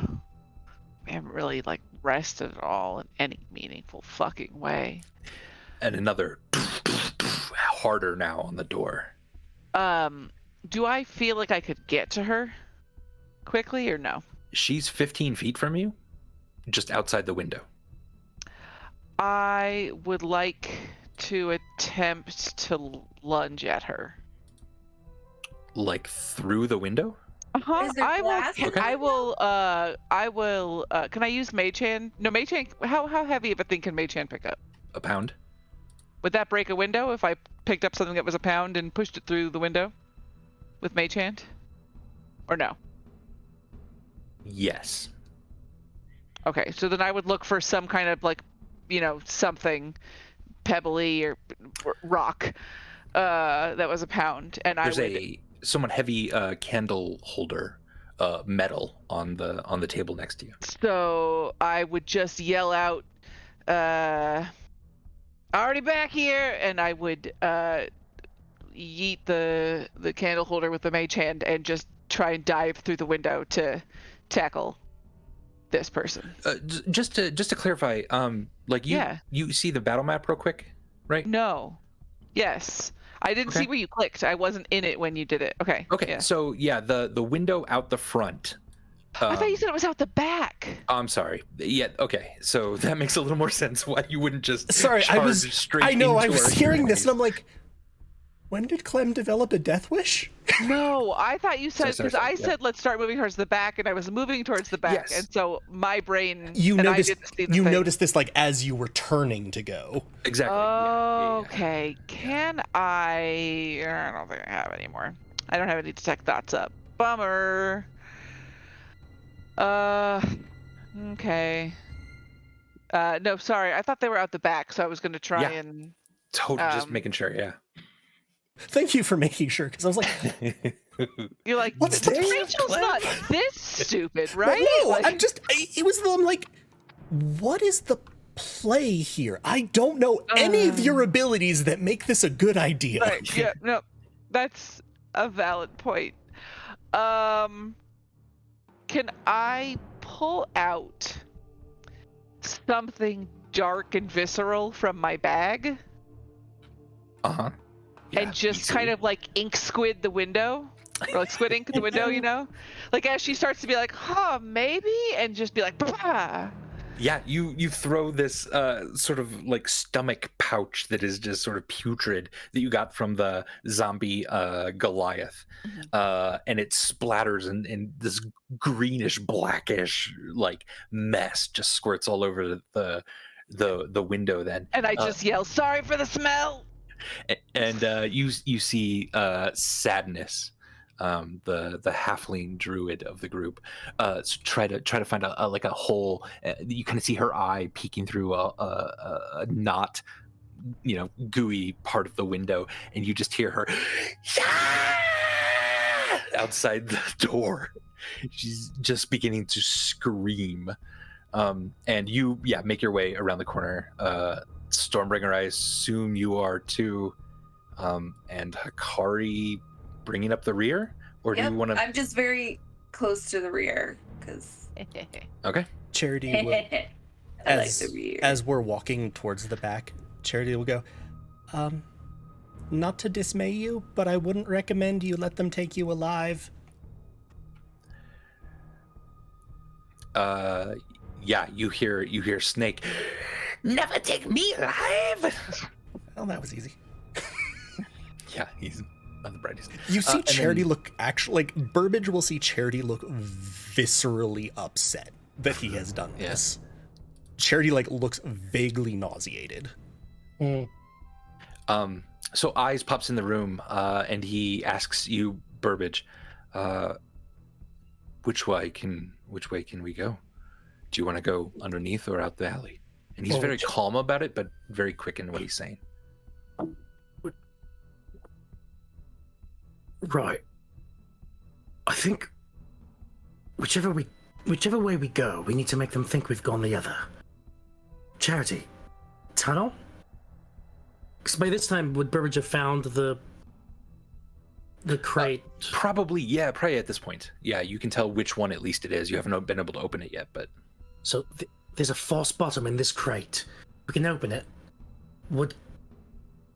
haven't really like rested at all in any meaningful fucking way. And another harder now on the door. Do I feel like I could get to her quickly or no? She's 15 feet from you, just outside the window. I would like to attempt to lunge at her. Like through the window? Uh-huh. Is there glass in the I will can I use Mage Hand? No, Mage Hand, how heavy of a thing can Mage Hand pick up? A pound? Would that break a window if I picked up something that was a pound and pushed it through the window with Mage Hand? Or no? Yes. Okay, so then I would look for some kind of like, something pebbly or rock that was a pound, and There's I would. a somewhat heavy candle holder, metal on the table next to you. So I would just yell out, "Already back here!" and I would yeet the candle holder with the Mage Hand and just try and dive through the window to tackle this person. Just to clarify, like you see the battle map real quick, right? No. Yes. I didn't see where you clicked. I wasn't in it when you did it. Okay. Okay. Yeah. So yeah, the window out the front. I thought you said it was out the back. I'm sorry. Yeah. Okay. So that makes a little more sense. Why you wouldn't just Sorry, I charge was straight I know I into was our hearing this enemies? and I'm like, when did Clem develop a death wish? No, I thought you said Sorry, because I yeah. said let's start moving towards the back, and I was moving towards the back, Yes. and so my brain You and noticed I didn't see the you thing. noticed this like as you were turning to go. Exactly. Yeah. Okay, can I don't think I have anymore. I don't have any detect thoughts up. Bummer. Okay. No, sorry. I thought they were out the back, so I was gonna try Yeah. and. Totally. Just making sure. Yeah. Thank you for making sure, because I was like, You're like, What's the plan, Rachel's Clem? not this stupid, right? No, Like- I'm like, what is the play here? I don't know any of your abilities that make this a good idea. Right, yeah, no, that's a valid point. Can I pull out something dark and visceral from my bag Uh-huh. and just kind of like ink squid the window? Or like squid ink the window, Like as she starts to be like, huh, maybe? And just be like, bah. Yeah, you throw this sort of like stomach pouch that is just sort of putrid that you got from the zombie Goliath, and it splatters and this greenish blackish like mess just squirts all over the window. Then And I just yell, sorry for the smell. and you see Sadness, the halfling druid of the group, try to find a like a hole. You kind of see her eye peeking through a not gooey part of the window, and you just hear her outside the door. She's just beginning to scream, and you make your way around the corner. Stormbringer, I assume you are too, and Hikari bringing up the rear, or do Yep, you want to? I'm just very close to the rear because Okay. Charity will, I like the rear. as we're walking towards the back, Charity will go, not to dismay you, but I wouldn't recommend you let them take you alive. Yeah, you hear Snake. Never take me alive. Well, that was easy. Yeah, he's not the brightest. You see and Charity then- look Burbage will see Charity look viscerally upset that he has done this. Charity looks vaguely nauseated. So Eyes pops in the room, and he asks you, Burbage, which way can we go? Do you want to go underneath or out the alley? And he's Oh, very calm about it, but very quick in what he's saying. Right. I think whichever way we go, we need to make them think we've gone the other. Charity, tunnel? Because by this time, would Burbage have found the crate? Probably at this point. Yeah, you can tell which one at least it is. You haven't been able to open it yet, but... So there's a false bottom in this crate. We can open it.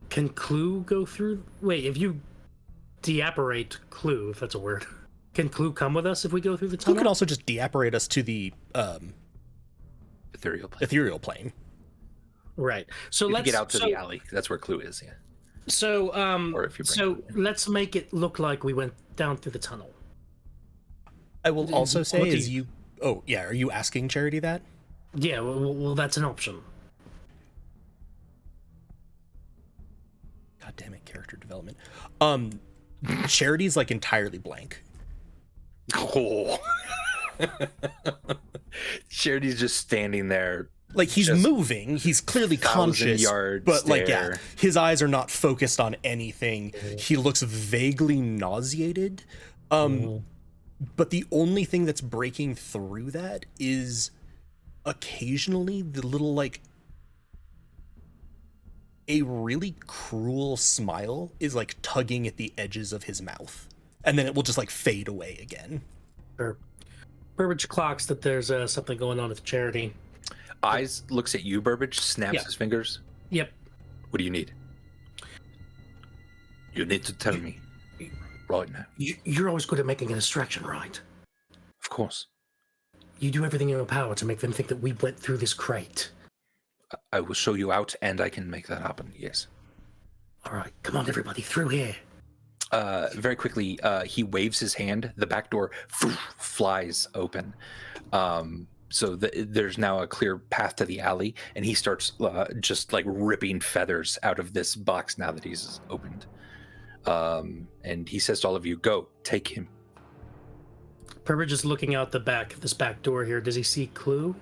Can Clue go through? Wait, if you deapparate Clue, if that's a word, can Clue come with us if we go through the tunnel? Clue can also just deapparate us to the ethereal plane. Right. So let's get out to the alley. That's where Clue is. Yeah. So or if you let's make it look like we went down through the tunnel. I will also say is you. Oh yeah, are you asking Charity that? Yeah. Well, that's an option. God damn it, character development. Charity's like entirely blank. Oh. Charity's just standing there. Like he's moving, he's clearly conscious, but like his eyes are not focused on anything. He looks vaguely nauseated. But the only thing that's breaking through that is occasionally the little like a really cruel smile is like tugging at the edges of his mouth, and then it will just like fade away again. Burbage clocks that there's something going on with Charity. Eyes looks at you, Burbage, snaps his fingers. Yep. What do you need? You need to tell me right now. You're always good at making a distraction, right? Of course. You do everything in your power to make them think that we went through this crate. I will show you out, and I can make that happen, yes. All right, come on, everybody, through here. Very quickly, he waves his hand. The back door flies open. So there's now a clear path to the alley, and he starts just like ripping feathers out of this box now that he's opened. And he says to all of you, "Go, take him." Burbage is looking out this back door here. Does he see Clue?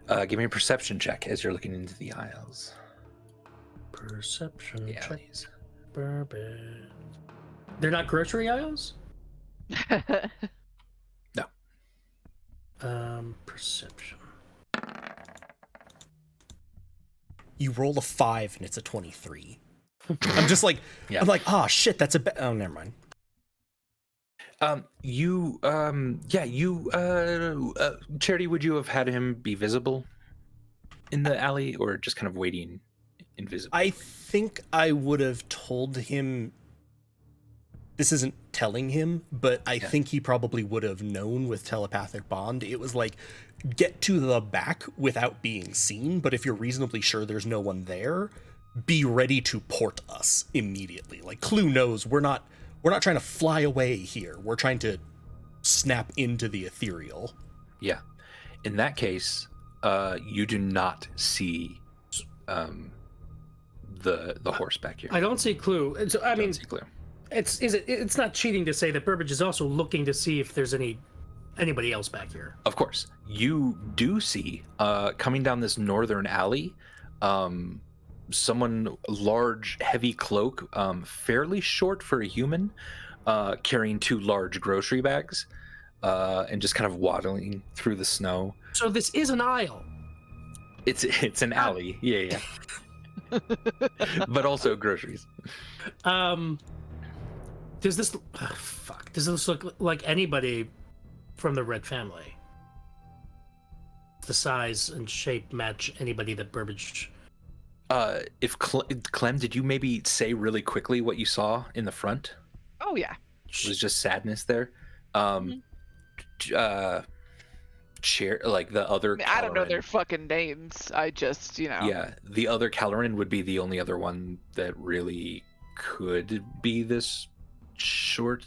Give me a perception check as you're looking into the aisles. Perception check. Alleys. Burbage. They're not grocery aisles? No. Perception. You roll a 5 and it's a 23. I'm just like, I'm like, oh shit, that's oh, never mind. Charity, would you have had him be visible in the alley, or just kind of waiting invisible? I think I would have told him. This isn't telling him, but I think he probably would have known with telepathic bond. It was like, get to the back without being seen, but if you're reasonably sure there's no one there, be ready to port us immediately. Like Clue knows we're not trying to fly away here. We're trying to snap into the ethereal. Yeah. In that case, you do not see the horse back here. I don't see Clue. So, I mean, see Clue. It's not cheating to say that Burbage is also looking to see if there's anybody else back here. Of course. You do see coming down this northern alley, someone large, heavy cloak, fairly short for a human, carrying 2 large grocery bags, and just kind of waddling through the snow. So this is an aisle. It's an alley. Yeah. But also groceries. Does this look like anybody from the Red family? The size and shape match anybody that Burbage. If Clem, did you maybe say really quickly what you saw in the front? Oh yeah. It was just sadness there. Chair, like the other. I don't know their fucking names. I just, Yeah, the other Caloran would be the only other one that really could be this short,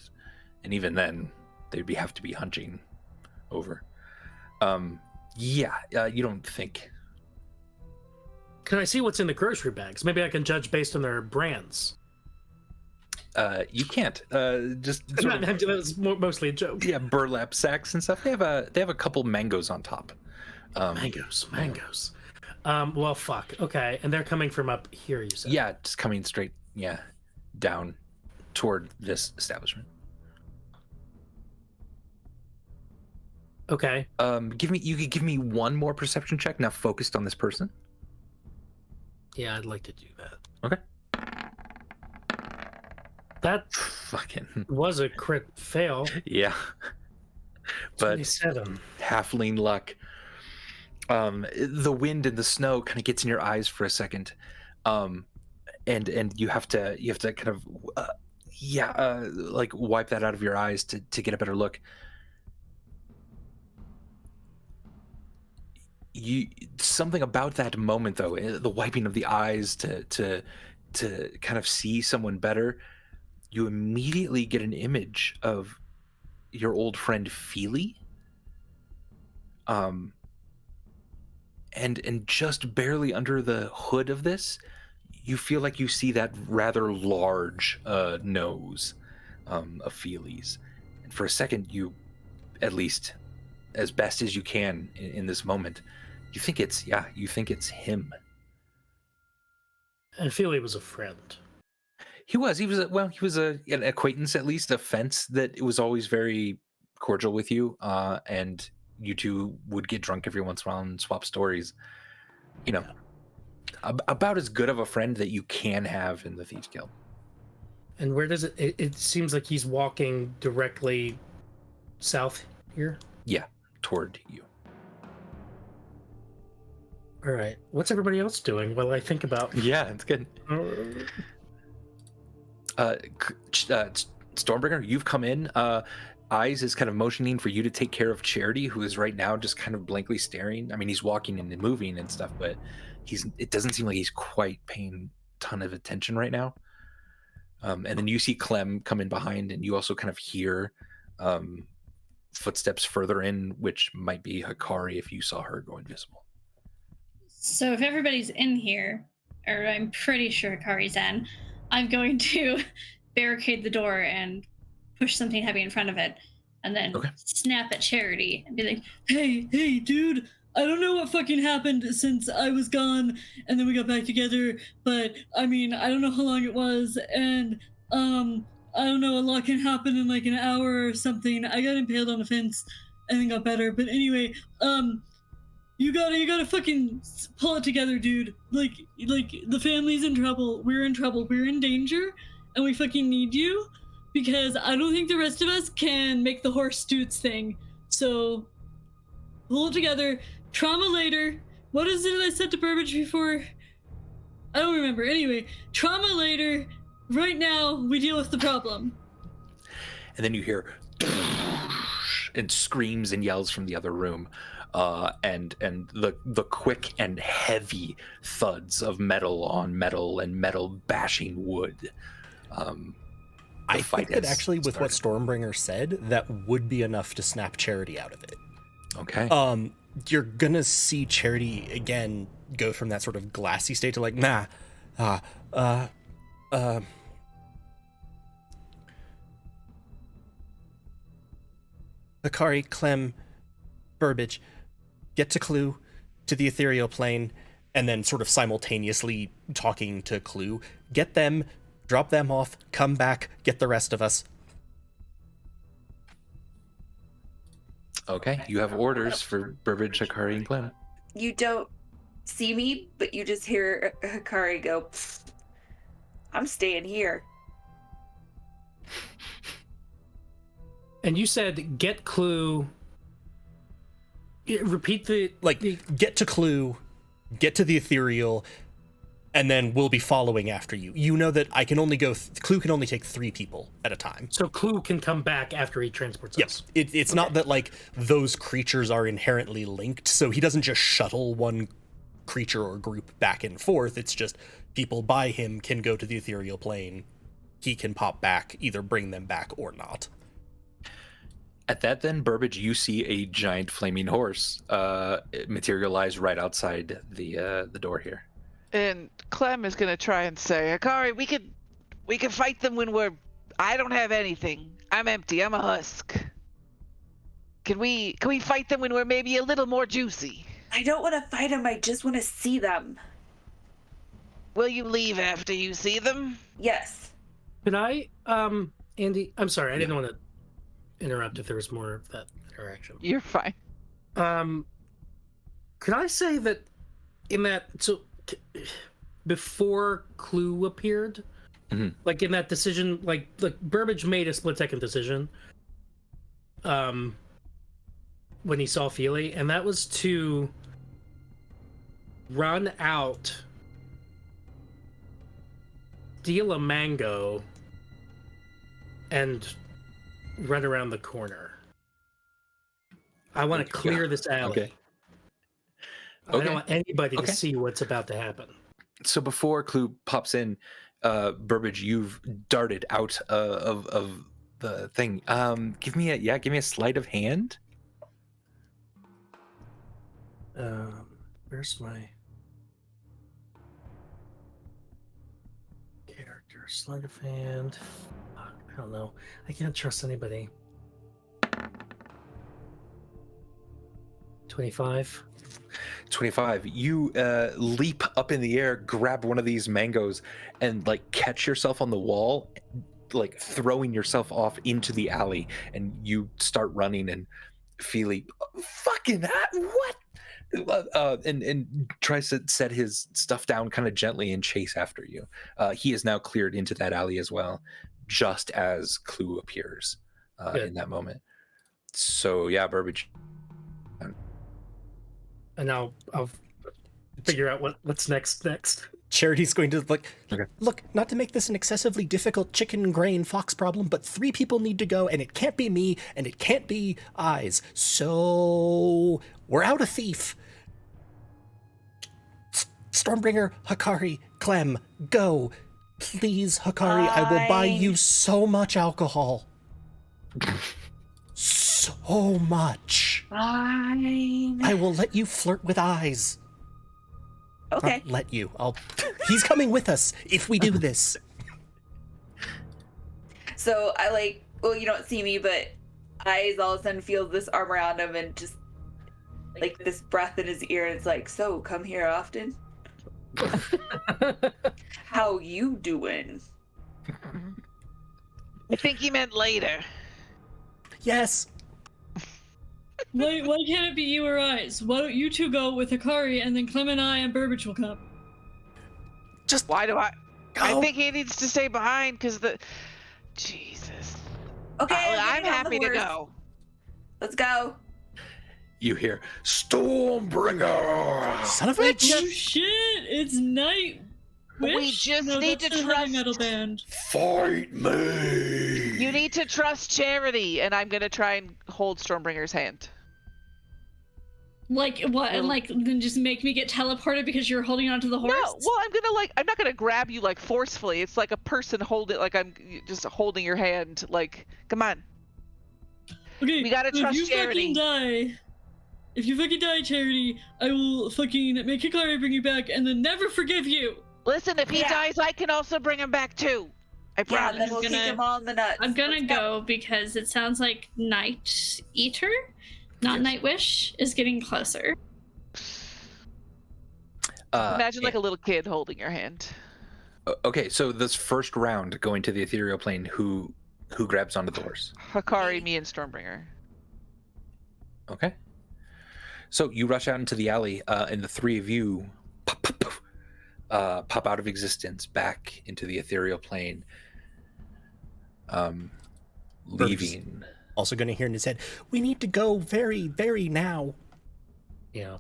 and even then, they'd have to be hunching over. You don't think. Can I see what's in the grocery bags? Maybe I can judge based on their brands. You can't. Just that's mostly a joke. Yeah, burlap sacks and stuff. They have a couple mangoes on top. Mangoes. Well, fuck. Okay, and they're coming from up here, you said? Yeah, just coming straight, down toward this establishment. Okay. You could give me one more perception check now, focused on this person. Yeah, I'd like to do that. Okay. That Fucking was a crit fail. yeah. But 27. halfling luck. The wind and the snow kind of gets in your eyes for a second, and you have to kind of like wipe that out of your eyes to get a better look. Something about that moment though, the wiping of the eyes to kind of see someone better, you immediately get an image of your old friend Feely. And just barely under the hood of this, you feel like you see that rather large nose of Feely's. And for a second, you, at least as best as you can in this moment, you think it's him. And Feely was a friend. He was an acquaintance, at least a fence that was always very cordial with you, and you two would get drunk every once in a while and swap stories. About as good of a friend that you can have in the Thieves Guild. And where does it seems like he's walking directly south here? Yeah, toward you. All right. What's everybody else doing while I think about... Yeah, it's good. Stormbringer, you've come in. Eyes is kind of motioning for you to take care of Charity, who is right now just kind of blankly staring. I mean, he's walking and moving and stuff, but it doesn't seem like he's quite paying a ton of attention right now. And then you see Clem come in behind, and you also kind of hear footsteps further in, which might be Hikari if you saw her go invisible. So if everybody's in here, or I'm pretty sure Hikari's in, I'm going to barricade the door and push something heavy in front of it, and then snap at Charity and be like, hey, dude, I don't know what fucking happened since I was gone and then we got back together, but I mean, I don't know how long it was, and I don't know, a lot can happen in like an hour or something. I got impaled on a fence and then got better, but anyway, you gotta fucking pull it together, dude. Like the family's in trouble, we're in danger, and we fucking need you, because I don't think the rest of us can make the horse stoots thing. So pull it together. Trauma later. What is it I said to Burbage before? I don't remember. Anyway, trauma later. Right now, we deal with the problem. And then you hear and screams and yells from the other room, and the quick and heavy thuds of metal on metal and metal bashing wood. I think that actually, with what Stormbringer said, that would be enough to snap Charity out of it. Okay. You're gonna see Charity again go from that sort of glassy state to like, Hikari, Clem, Burbage, get to Clue, to the ethereal plane, and then sort of simultaneously talking to Clue. Get them, drop them off, come back, get the rest of us. Okay, you have orders for Burbage, Hikari, and Clem. You don't see me, but you just hear Hikari go, I'm staying here. And you said get Clue. Repeat get to Clue, get to the ethereal, and then we'll be following after you. You know that I can only Clue can only take 3 people at a time. So Clue can come back after he transports us. It's not that like those creatures are inherently linked, so he doesn't just shuttle one creature or group back and forth. It's just people by him can go to the ethereal plane. He can pop back, either bring them back or not. At that, then, Burbage, you see a giant flaming horse materialize right outside the door here. And Clem is gonna try and say, Hikari, we can fight them when I don't have anything. I'm empty. I'm a husk. Can we fight them when we're maybe a little more juicy? I don't want to fight them. I just want to see them. Will you leave after you see them? Yes. Can I, Andy? I'm sorry, I didn't want to interrupt if there was more of that interaction. You're fine. Could I say that in that before Clue appeared, like in that decision, like Burbage made a split-second decision, when he saw Feely, and that was to run out, steal a mango, and run around the corner. I want to clear this alley. Okay. I don't want anybody to see what's about to happen. So before Clue pops in, Burbage, you've darted out of the thing. Give me a sleight of hand. Where's my character? Sleight of hand. Fuck, I don't know. I can't trust anybody. 25. 25. You leap up in the air, grab one of these mangoes, and like catch yourself on the wall, like throwing yourself off into the alley, and you start running. And Feely, fucking that, what? And tries to set his stuff down kind of gently and chase after you. He is now cleared into that alley as well, just as Clue appears in that moment. So yeah, Burbage. And I'll figure out what's next. Charity's going to look, not to make this an excessively difficult chicken grain fox problem, but 3 people need to go, and it can't be me, and it can't be Eyes. So we're out a thief. Stormbringer, Hikari, Clem, go. Please, Hikari, I will buy you so much alcohol. So much. Fine. I will let you flirt with Eyes. Okay. Not let you. He's coming with us if we do this. So I you don't see me, but Eyes all of a sudden feels this arm around him and just like this breath in his ear, and it's like, so come here often. How you doing? I think he meant later. Yes. Why can't it be you or Eyes? Why don't you two go with Hikari, and then Clem and I and Burbage will come? Just Why do I? go. I think he needs to stay behind because Jesus. Okay, I'm happy to go. Let's go. You hear Stormbringer. Son of a Oh bitch. shit! It's night. We just need to that's the heavy trust. metal band. Fight me. You need to trust Charity, and I'm gonna try and hold Stormbringer's hand. Like what? And like then just make me get teleported because you're holding onto the horse? No, well, I'm not gonna grab you like forcefully. It's like a person holding, like I'm just holding your hand. Like, come on. Okay, We gotta so trust if you Charity. If you fucking die, Charity, I will fucking make Hikari bring you back and then never forgive you. Listen, if he dies, I can also bring him back too. I Yeah, promise. then we'll kick him all in the nuts. I'm gonna Let's go because it sounds like Night Eater, not Night Wish, is getting closer. Imagine like a little kid holding your hand. Okay, so this first round going to the ethereal plane, who grabs onto the horse? Hikari, me, and Stormbringer. Okay. So you rush out into the alley, and the 3 of you pop out of existence back into the ethereal plane, leaving. Also going to hear in his head, we need to go very, very now. Yeah.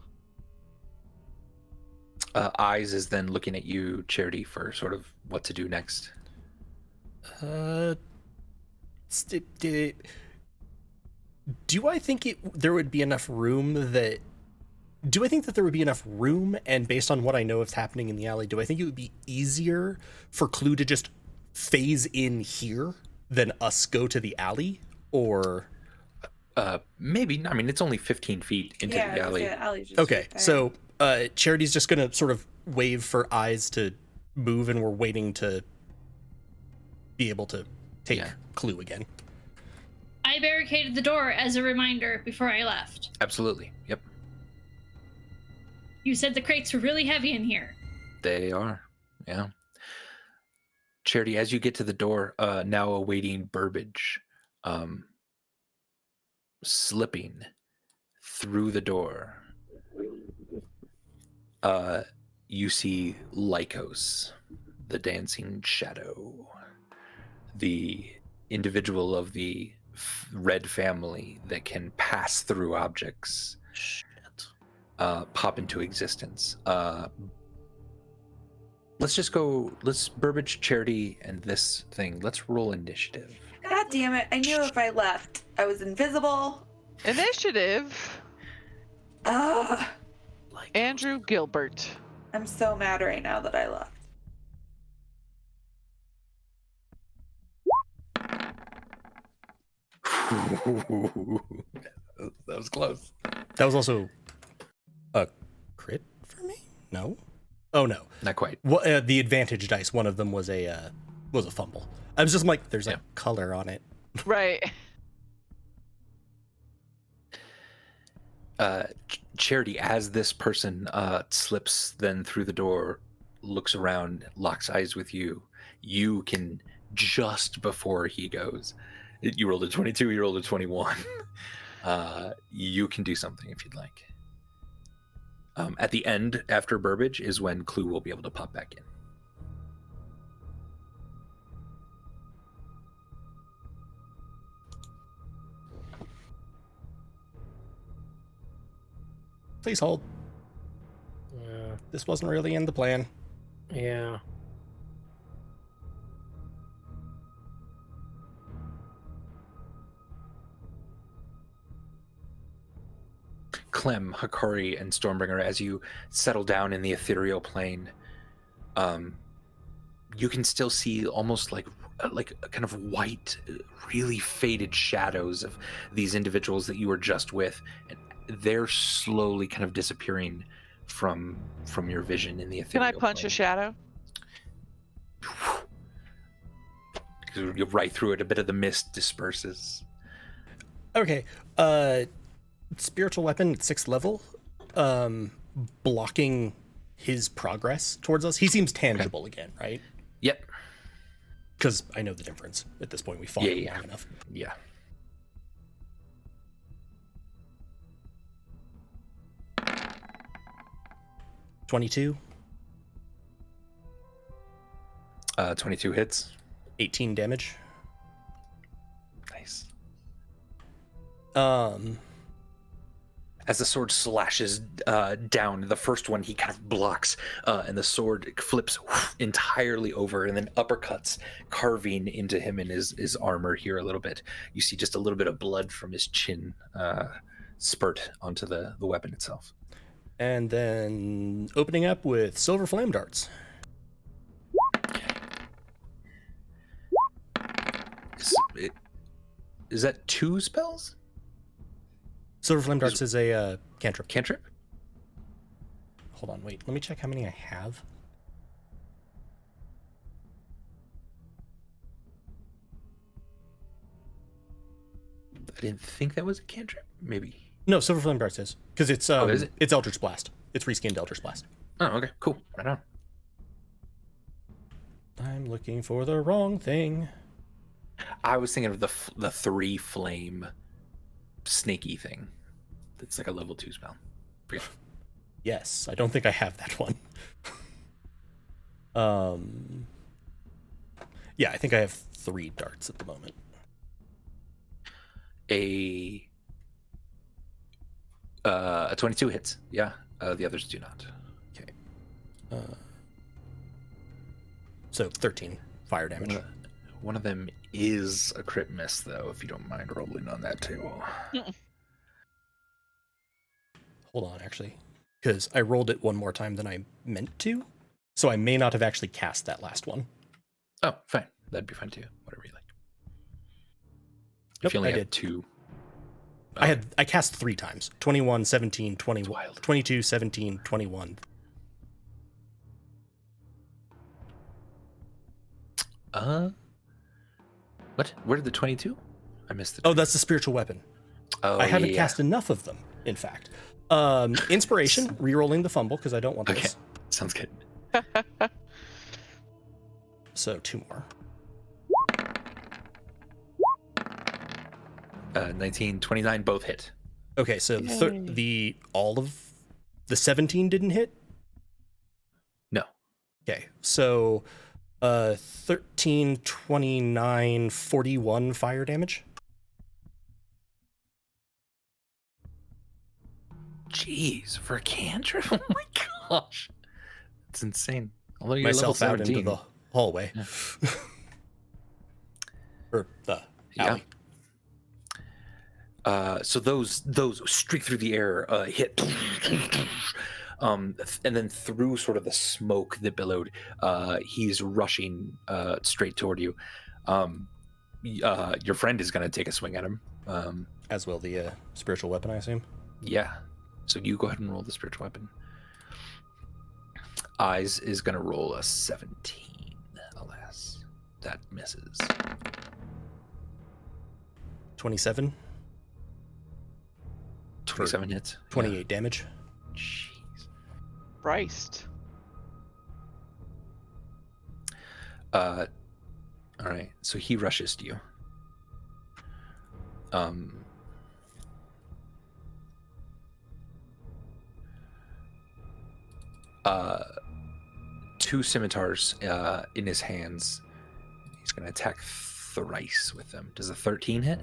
Eyes is then looking at you, Charity, for sort of what to do next. Do I think there would be enough room that... Do I think that there would be enough room, and based on what I know is happening in the alley, do I think it would be easier for Clue to just phase in here than us go to the alley? Or... Maybe. I mean, it's only 15 feet into the alley. Yeah, alley's just Okay, right there. so Charity's just gonna sort of wave for Eyes to move, and we're waiting to be able to take Clue again. I barricaded the door as a reminder before I left. Absolutely. Yep. You said the crates were really heavy in here. They are, yeah. Charity, as you get to the door, now awaiting Burbage, slipping through the door, you see Lycos, the dancing shadow, the individual of the red family that can pass through objects, pop into existence. Let's Burbage, Charity, and this thing. Let's roll initiative. God damn it. I knew if I left, I was invisible. Initiative. Ugh. Andrew Gilbert. I'm so mad right now that I left. That was close. That was also a crit for me? No? Oh, no. Not quite. Well, the advantage dice, one of them was a fumble. I was just like, there's a color on it. Right. Charity, as this person slips then through the door, looks around, locks eyes with you, you can, just before he goes, you rolled a 22, you rolled a 21. You can do something if you'd like. At the end, after Burbage, is when Clue will be able to pop back in. Please hold. Yeah. This wasn't really in the plan. Yeah. Clem, Hikari, and Stormbringer, as you settle down in the ethereal plane, you can still see almost like kind of white, really faded shadows of these individuals that you were just with, and they're slowly kind of disappearing from your vision in the ethereal Can I punch plane. a shadow? You're right through it. A bit of the mist disperses. Okay. Spiritual weapon at 6th level, blocking his progress towards us. He seems tangible again, right? Yep. Because I know the difference at this point. We fought him long enough. Yeah. $22. 22 hits. 18 damage. Nice. As the sword slashes down, the first one he kind of blocks, and the sword flips entirely over and then uppercuts, carving into him in his armor here a little bit. You see just a little bit of blood from his chin spurt onto the weapon itself. And then opening up with silver flame darts. Is that 2 spells? Silver flame darts is a cantrip. Cantrip? Hold on, wait. Let me check how many I have. I didn't think that was a cantrip. Maybe. No, silver flame darts is because it's is it? It's Eldritch Blast. It's reskinned Eldritch Blast. Oh, okay, cool. Right on. I'm looking for the wrong thing. I was thinking of the 3 flame snaky thing. That's like a level 2 spell. Forget. Yes, I don't think I have that one. Yeah, I think I have 3 darts at the moment. A 22 hits. Yeah, the others do not. Okay. So 13 fire damage. One of them is a crit miss, though, if you don't mind rolling on that too. Hold on, actually. Because I rolled it one more time than I meant to. So I may not have actually cast that last one. Oh, fine. That'd be fine too. Whatever you like. Nope, If you only I had did 2. I cast 3 times. 21, 17, 21, wild. 22, 17, 21. What? Where did the 22? I missed the. Oh, that's the spiritual weapon. Oh, I haven't yeah. cast enough of them, in fact. Inspiration, re-rolling the fumble because I don't want Okay, this. sounds good. So 2 more. 19, 29, both hit. Okay, so Yay. all of the 17 didn't hit? No. Okay, so 13, 29, 41 fire damage. Jeez, for a cantrip? Oh my gosh. It's insane. Although you're Myself level out 17. into the hallway. Yeah. Or the Yeah. alley. So those streak through the air, hit, and then through sort of the smoke that billowed, he's rushing straight toward you. Your friend is going to take a swing at him. As will the spiritual weapon, I assume. Yeah. So you go ahead and roll the spiritual weapon. Eyes is going to roll a 17. Alas, that misses. 27, 27 hits. 28 damage. Yeah. Jeez. Christ. All right. So he rushes to you. Two scimitars in his hands. He's going to attack thrice with them. Does a 13 hit?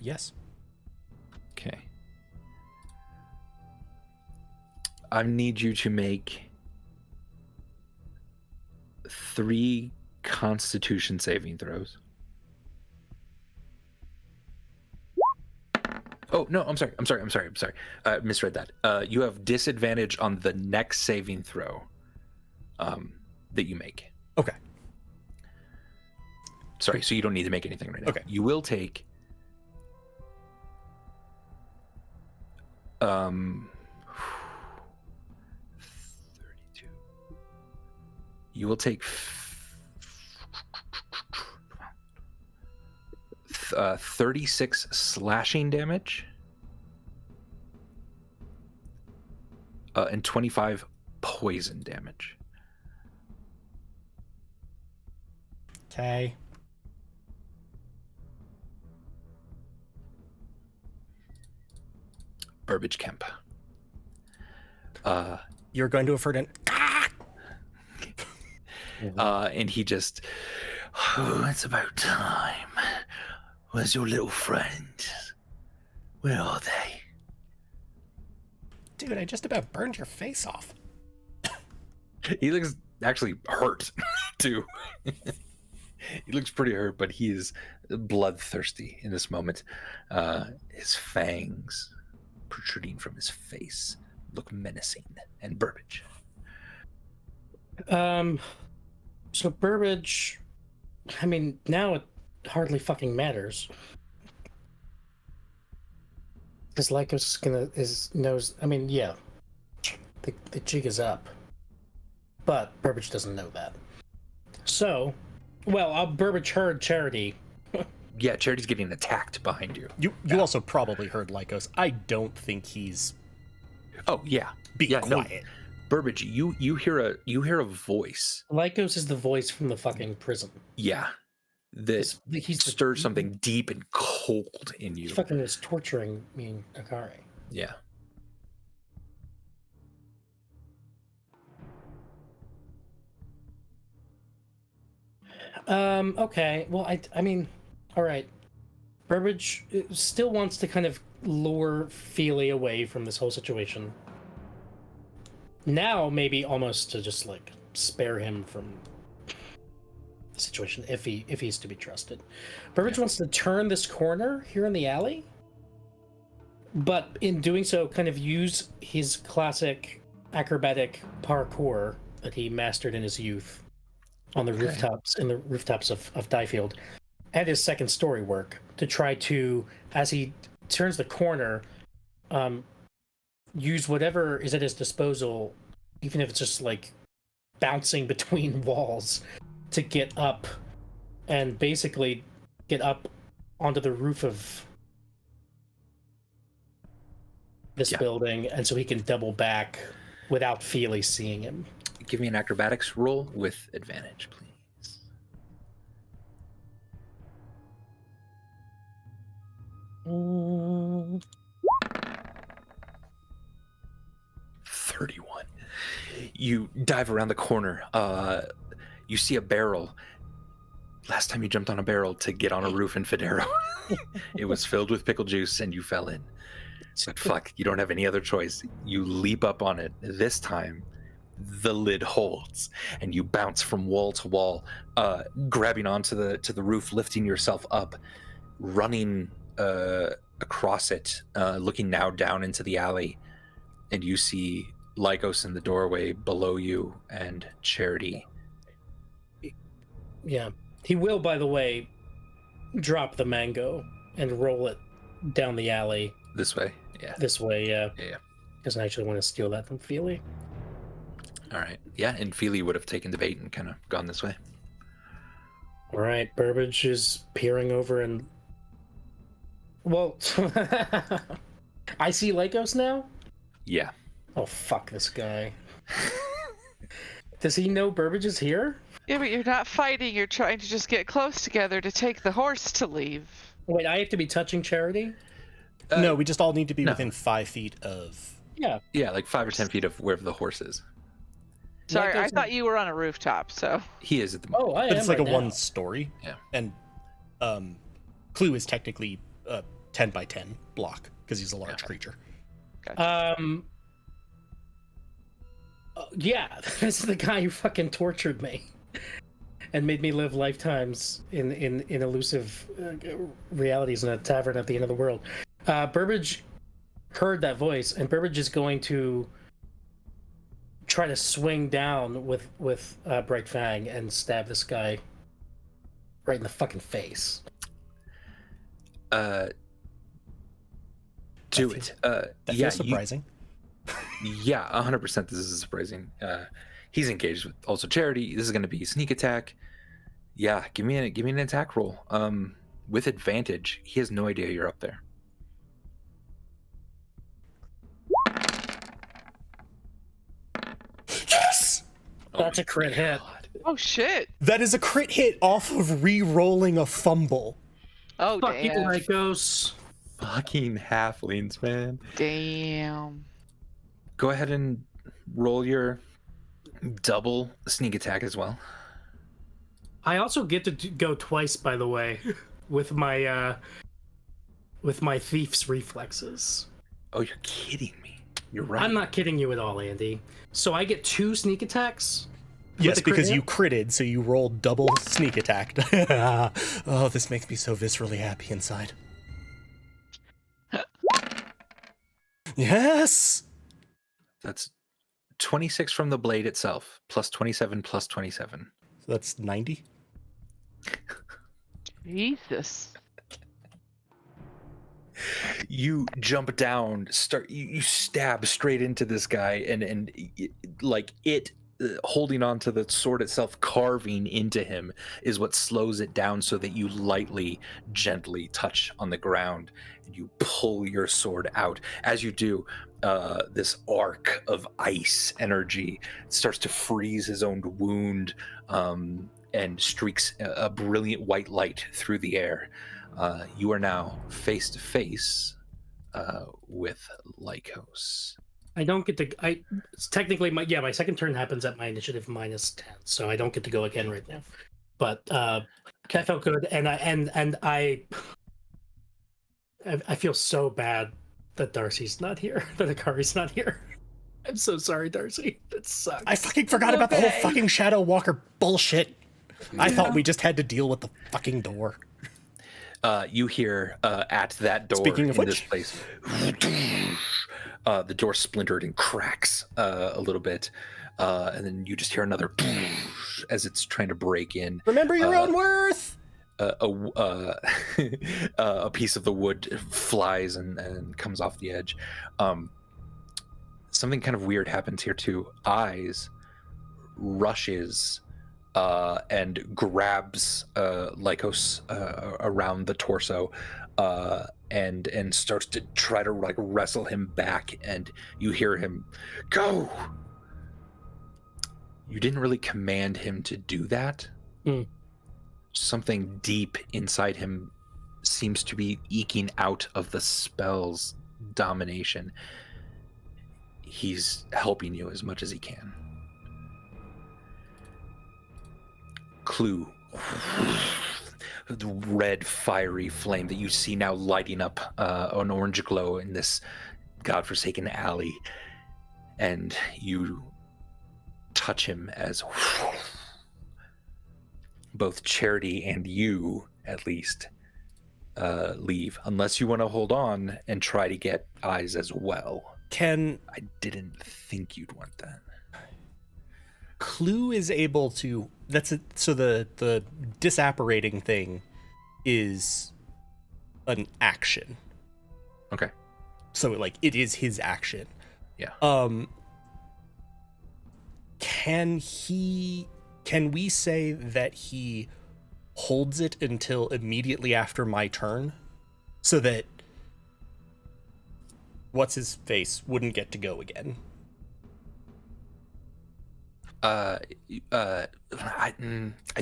Yes. Okay. I need you to make 3 Constitution saving throws. Oh, no, I'm sorry. Misread that. You have disadvantage on the next saving throw that you make. Okay. Sorry, so you don't need to make anything right now. Okay. You will take 32. You will take 36 slashing damage and 25 poison damage. Okay. Burbage Kemp. You're going to a Ferdinand. And he just, oh, it's about time. Where's your little friend? Where are they? Dude, I just about burned your face off. He looks actually hurt, too. He looks pretty hurt, but he is bloodthirsty in this moment. His fangs protruding from his face look menacing. And Burbage. So Burbage, I mean, now it hardly fucking matters. Because Lycos knows. I mean, yeah, the jig is up, but Burbage doesn't know that. So, well, Burbage heard Charity. Yeah, Charity's getting attacked behind you. You also probably heard Lycos. I don't think he's. Oh yeah, Be yeah, quiet. No. Burbage, you hear a voice. Lycos is the voice from the fucking prison. Yeah, that He's stirs something deep and cold in you. He fucking was torturing me and Akari. Yeah. Okay. Well, I mean, all right. Burbage still wants to kind of lure Feely away from this whole situation. Now, maybe almost to just like spare him from the situation if he's to be trusted. Burbage wants to turn this corner here in the alley, but in doing so, kind of use his classic acrobatic parkour that he mastered in his youth on the rooftops of Diefield, and his second story work to try to, as he turns the corner, use whatever is at his disposal, even if it's just like bouncing between walls, to get up and basically get up onto the roof of this Yeah. building, and so he can double back without Feely seeing him. Give me an acrobatics roll with advantage, please. 31. You dive around the corner. You see a barrel. Last time you jumped on a barrel to get on a roof in Federo, it was filled with pickle juice and you fell in. But fuck, you don't have any other choice. You leap up on it. This time, the lid holds and you bounce from wall to wall, grabbing onto the roof, lifting yourself up, running across it, looking now down into the alley, and you see Lycos in the doorway below you and Charity. Yeah. He will, by the way, drop the mango and roll it down the alley This way, yeah. this way. Yeah. Doesn't actually want to steal that from Feely. All right, yeah, and Feely would have taken the bait and kind of gone this way. All right, Burbage is peering over and... Well, I see Lycos now? Yeah. Oh, fuck this guy. Does he know Burbage is here? Yeah, but you're not fighting. You're trying to just get close together to take the horse to leave. Wait, I have to be touching Charity? No, we just all need to be no. within 5 feet of. Yeah. Yeah, like 5 or 10 feet of wherever the horse is. Sorry, I Lycos thought you were on a rooftop, so. He is at the moment. Oh, I But am it's like right a now. 1-story. Yeah. And Clue is technically a 10 by 10 block because he's a large creature. Yeah, this is the guy who fucking tortured me and made me live lifetimes in elusive realities in a tavern at the end of the world. Burbage heard that voice, and Burbage is going to try to swing down with Bright Fang and stab this guy right in the fucking face. Do it. That Yeah, feels surprising. Yeah, 100% this is surprising. He's engaged with also Charity. This is going to be sneak attack. Yeah, give me an attack roll. With advantage. He has no idea you're up there. Yes! That's a crit hit. God. Oh, shit. That is a crit hit off of re-rolling a fumble. Oh, Fuck you, damn. Lycos. Fucking halflings, man. Damn. Go ahead and roll your double sneak attack as well. I also get to go twice, by the way, with my thief's reflexes. Oh, you're kidding me. You're right. I'm not kidding you at all, Andy. So I get 2 sneak attacks? Yes, the crit because hit? you critted, so you rolled double sneak attack. Oh, this makes me so viscerally happy inside. Yes! That's 26 from the blade itself, plus 27, plus 27. So that's 90? Jesus. You jump down, you stab straight into this guy, and like it holding on to the sword itself, carving into him, is what slows it down so that you lightly, gently touch on the ground, and you pull your sword out. As you do, this arc of ice energy starts to freeze his own wound, and streaks a brilliant white light through the air. You are now face to face with Lycos. I don't get to. It's technically my second turn happens at my initiative minus 10, so I don't get to go again right now. But that felt good, and I feel so bad that Darcy's not here, that Akari's not here. I'm so sorry, Darcy. That sucks. I fucking forgot about the whole fucking Shadow Walker bullshit. I thought we just had to deal with the fucking door. You hear at that door Speaking of in which. this place, the door splintered and cracks a little bit, and then you just hear another as it's trying to break in. Remember your own worth! A piece of the wood flies and comes off the edge. Something kind of weird happens here too. Eyes rushes and grabs Lycos around the torso and starts to try to like wrestle him back, and you hear him go. You didn't really command him to do that. Something deep inside him seems to be eking out of the spell's domination. He's helping you as much as he can. Clue. The red fiery flame that you see now lighting up an orange glow in this godforsaken alley, and you touch him as both Charity and you, at least, leave, unless you want to hold on and try to get eyes as well. I didn't think you'd want that. Clue is able to. That's it. So the disapparating thing is an action. Okay. So like it is his action. Yeah. Can we say that he holds it until immediately after my turn, so that what's his face wouldn't get to go again? I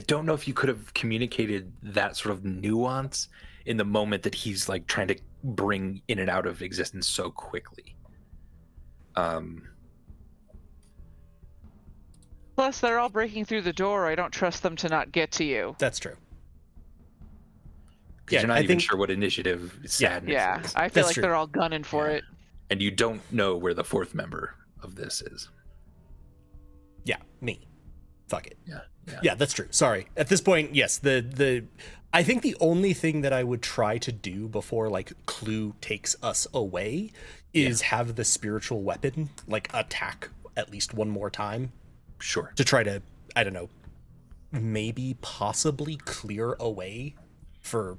don't know if you could have communicated that sort of nuance in the moment that he's like trying to bring in and out of existence so quickly. Plus, they're all breaking through the door. I don't trust them to not get to you. That's true. Because you're not even sure what initiative sadness is. I feel like they're all gunning for it. And you don't know where the fourth member of this is. Yeah, me. Fuck it. Yeah. Yeah, that's true. Sorry. At this point, yes, I think the only thing that I would try to do before like Clue takes us away is have the spiritual weapon like attack at least one more time. Sure. To try to, I don't know, maybe possibly clear a way for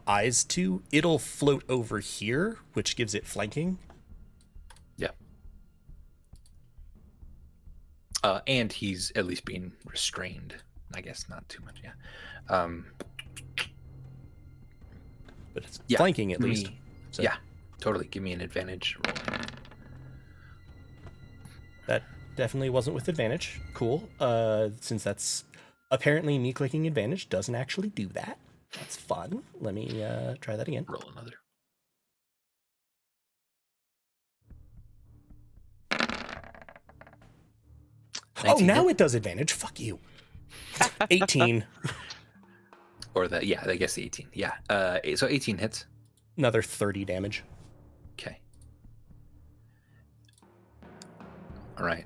eyes to. It'll float over here, which gives it flanking. Yeah. And he's at least being restrained. I guess not too much, but it's flanking at least. So. Yeah, totally. Give me an advantage roll. That definitely wasn't with advantage. Cool. Since that's apparently me clicking advantage doesn't actually do that. That's fun. Let me try that again. Roll another. Oh, now it does advantage. Fuck you. 18. Or I guess the 18. Yeah. So 18 hits. Another 30 damage. Okay. All right.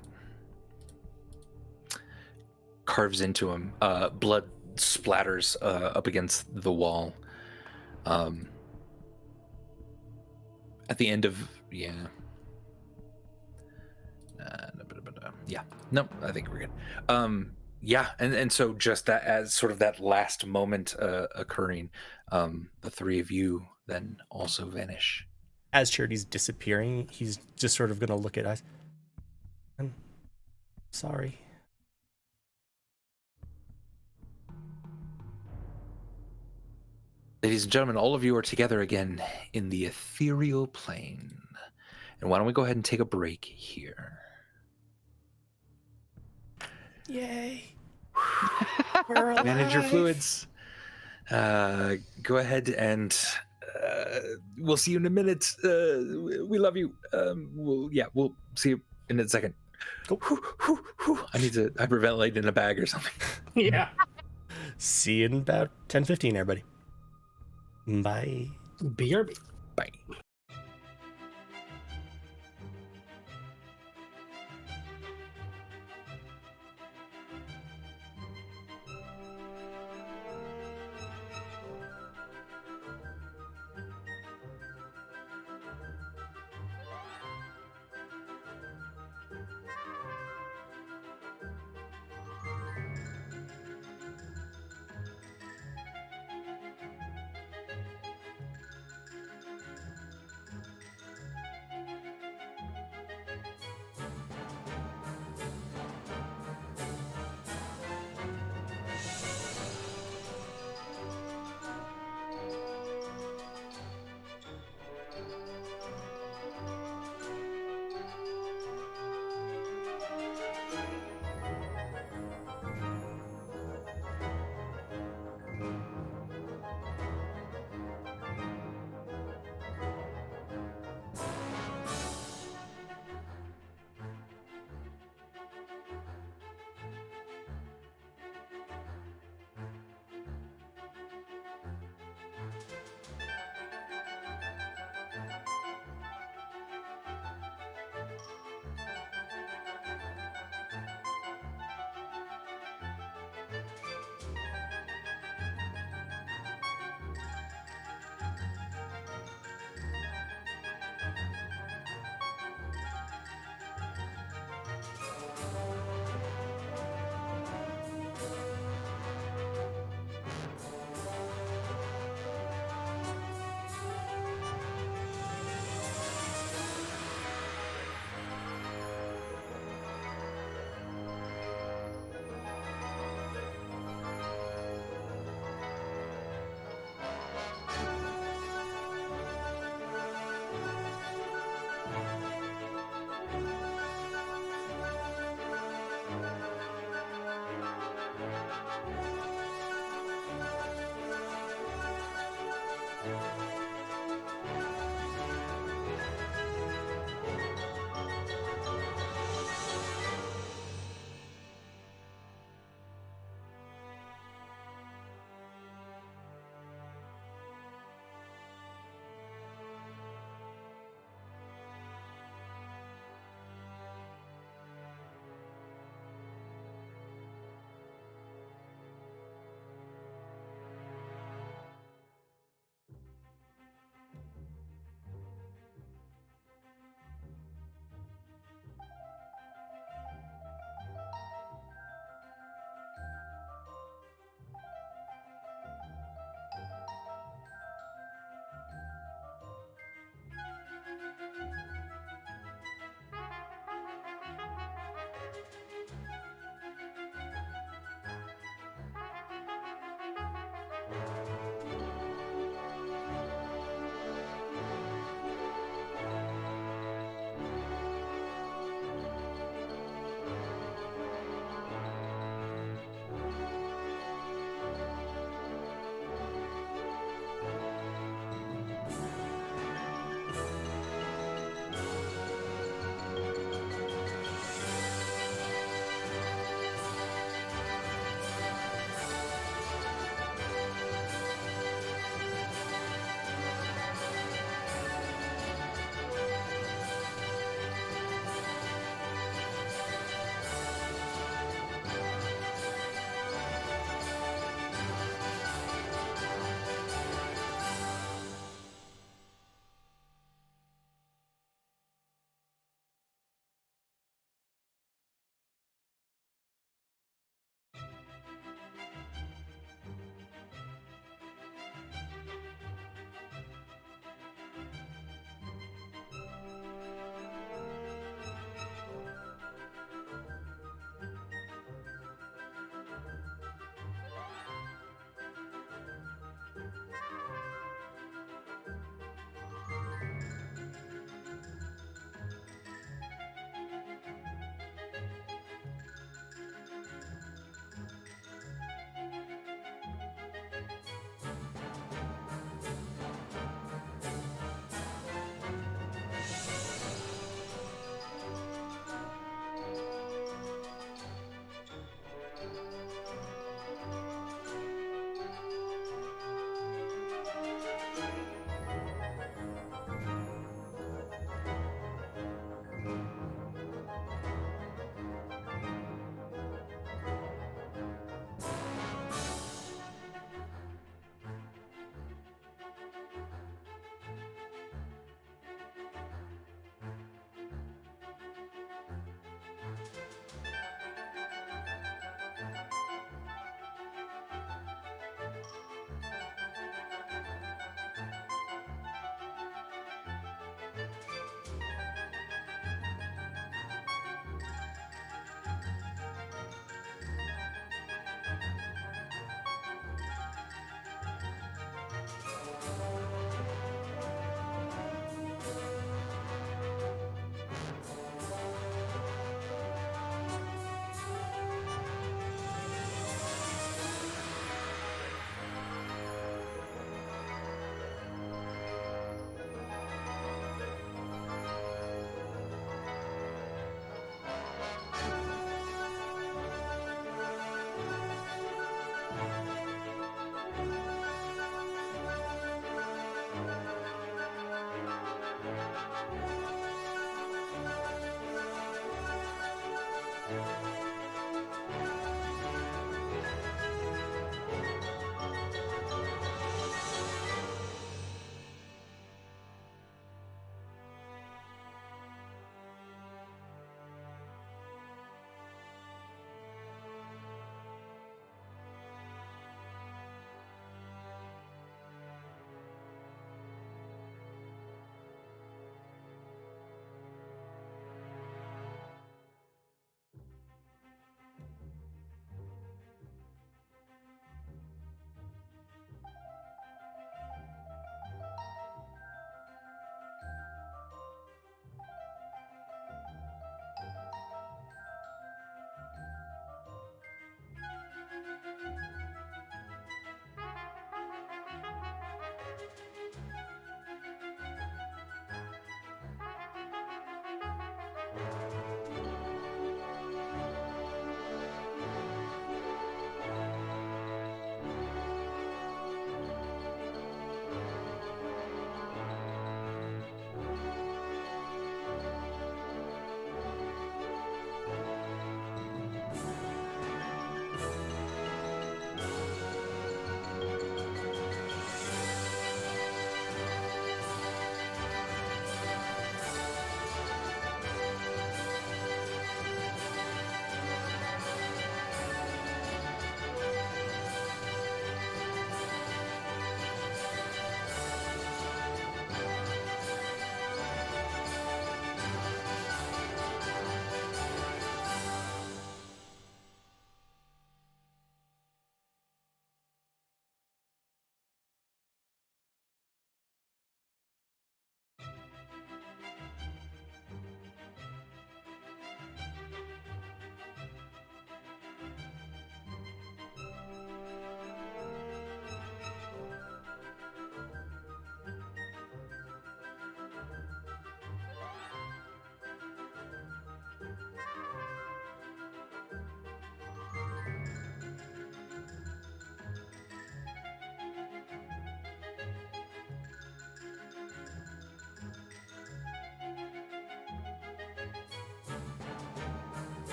Carves into him. Blood splatters up against the wall. At the end of no, I think we're good. And so just that as sort of that last moment occurring, the three of you then also vanish. As Charity's disappearing, he's just sort of gonna look at us. I'm sorry. Ladies and gentlemen, all of you are together again in the ethereal plane. And why don't we go ahead and take a break here? Yay. Manage your fluids. Go ahead and we'll see you in a minute. We love you. We'll see you in a second. Cool. I need to hyperventilate in a bag or something. Yeah. See you in about 10-15, everybody. Bye. BRB. Bye.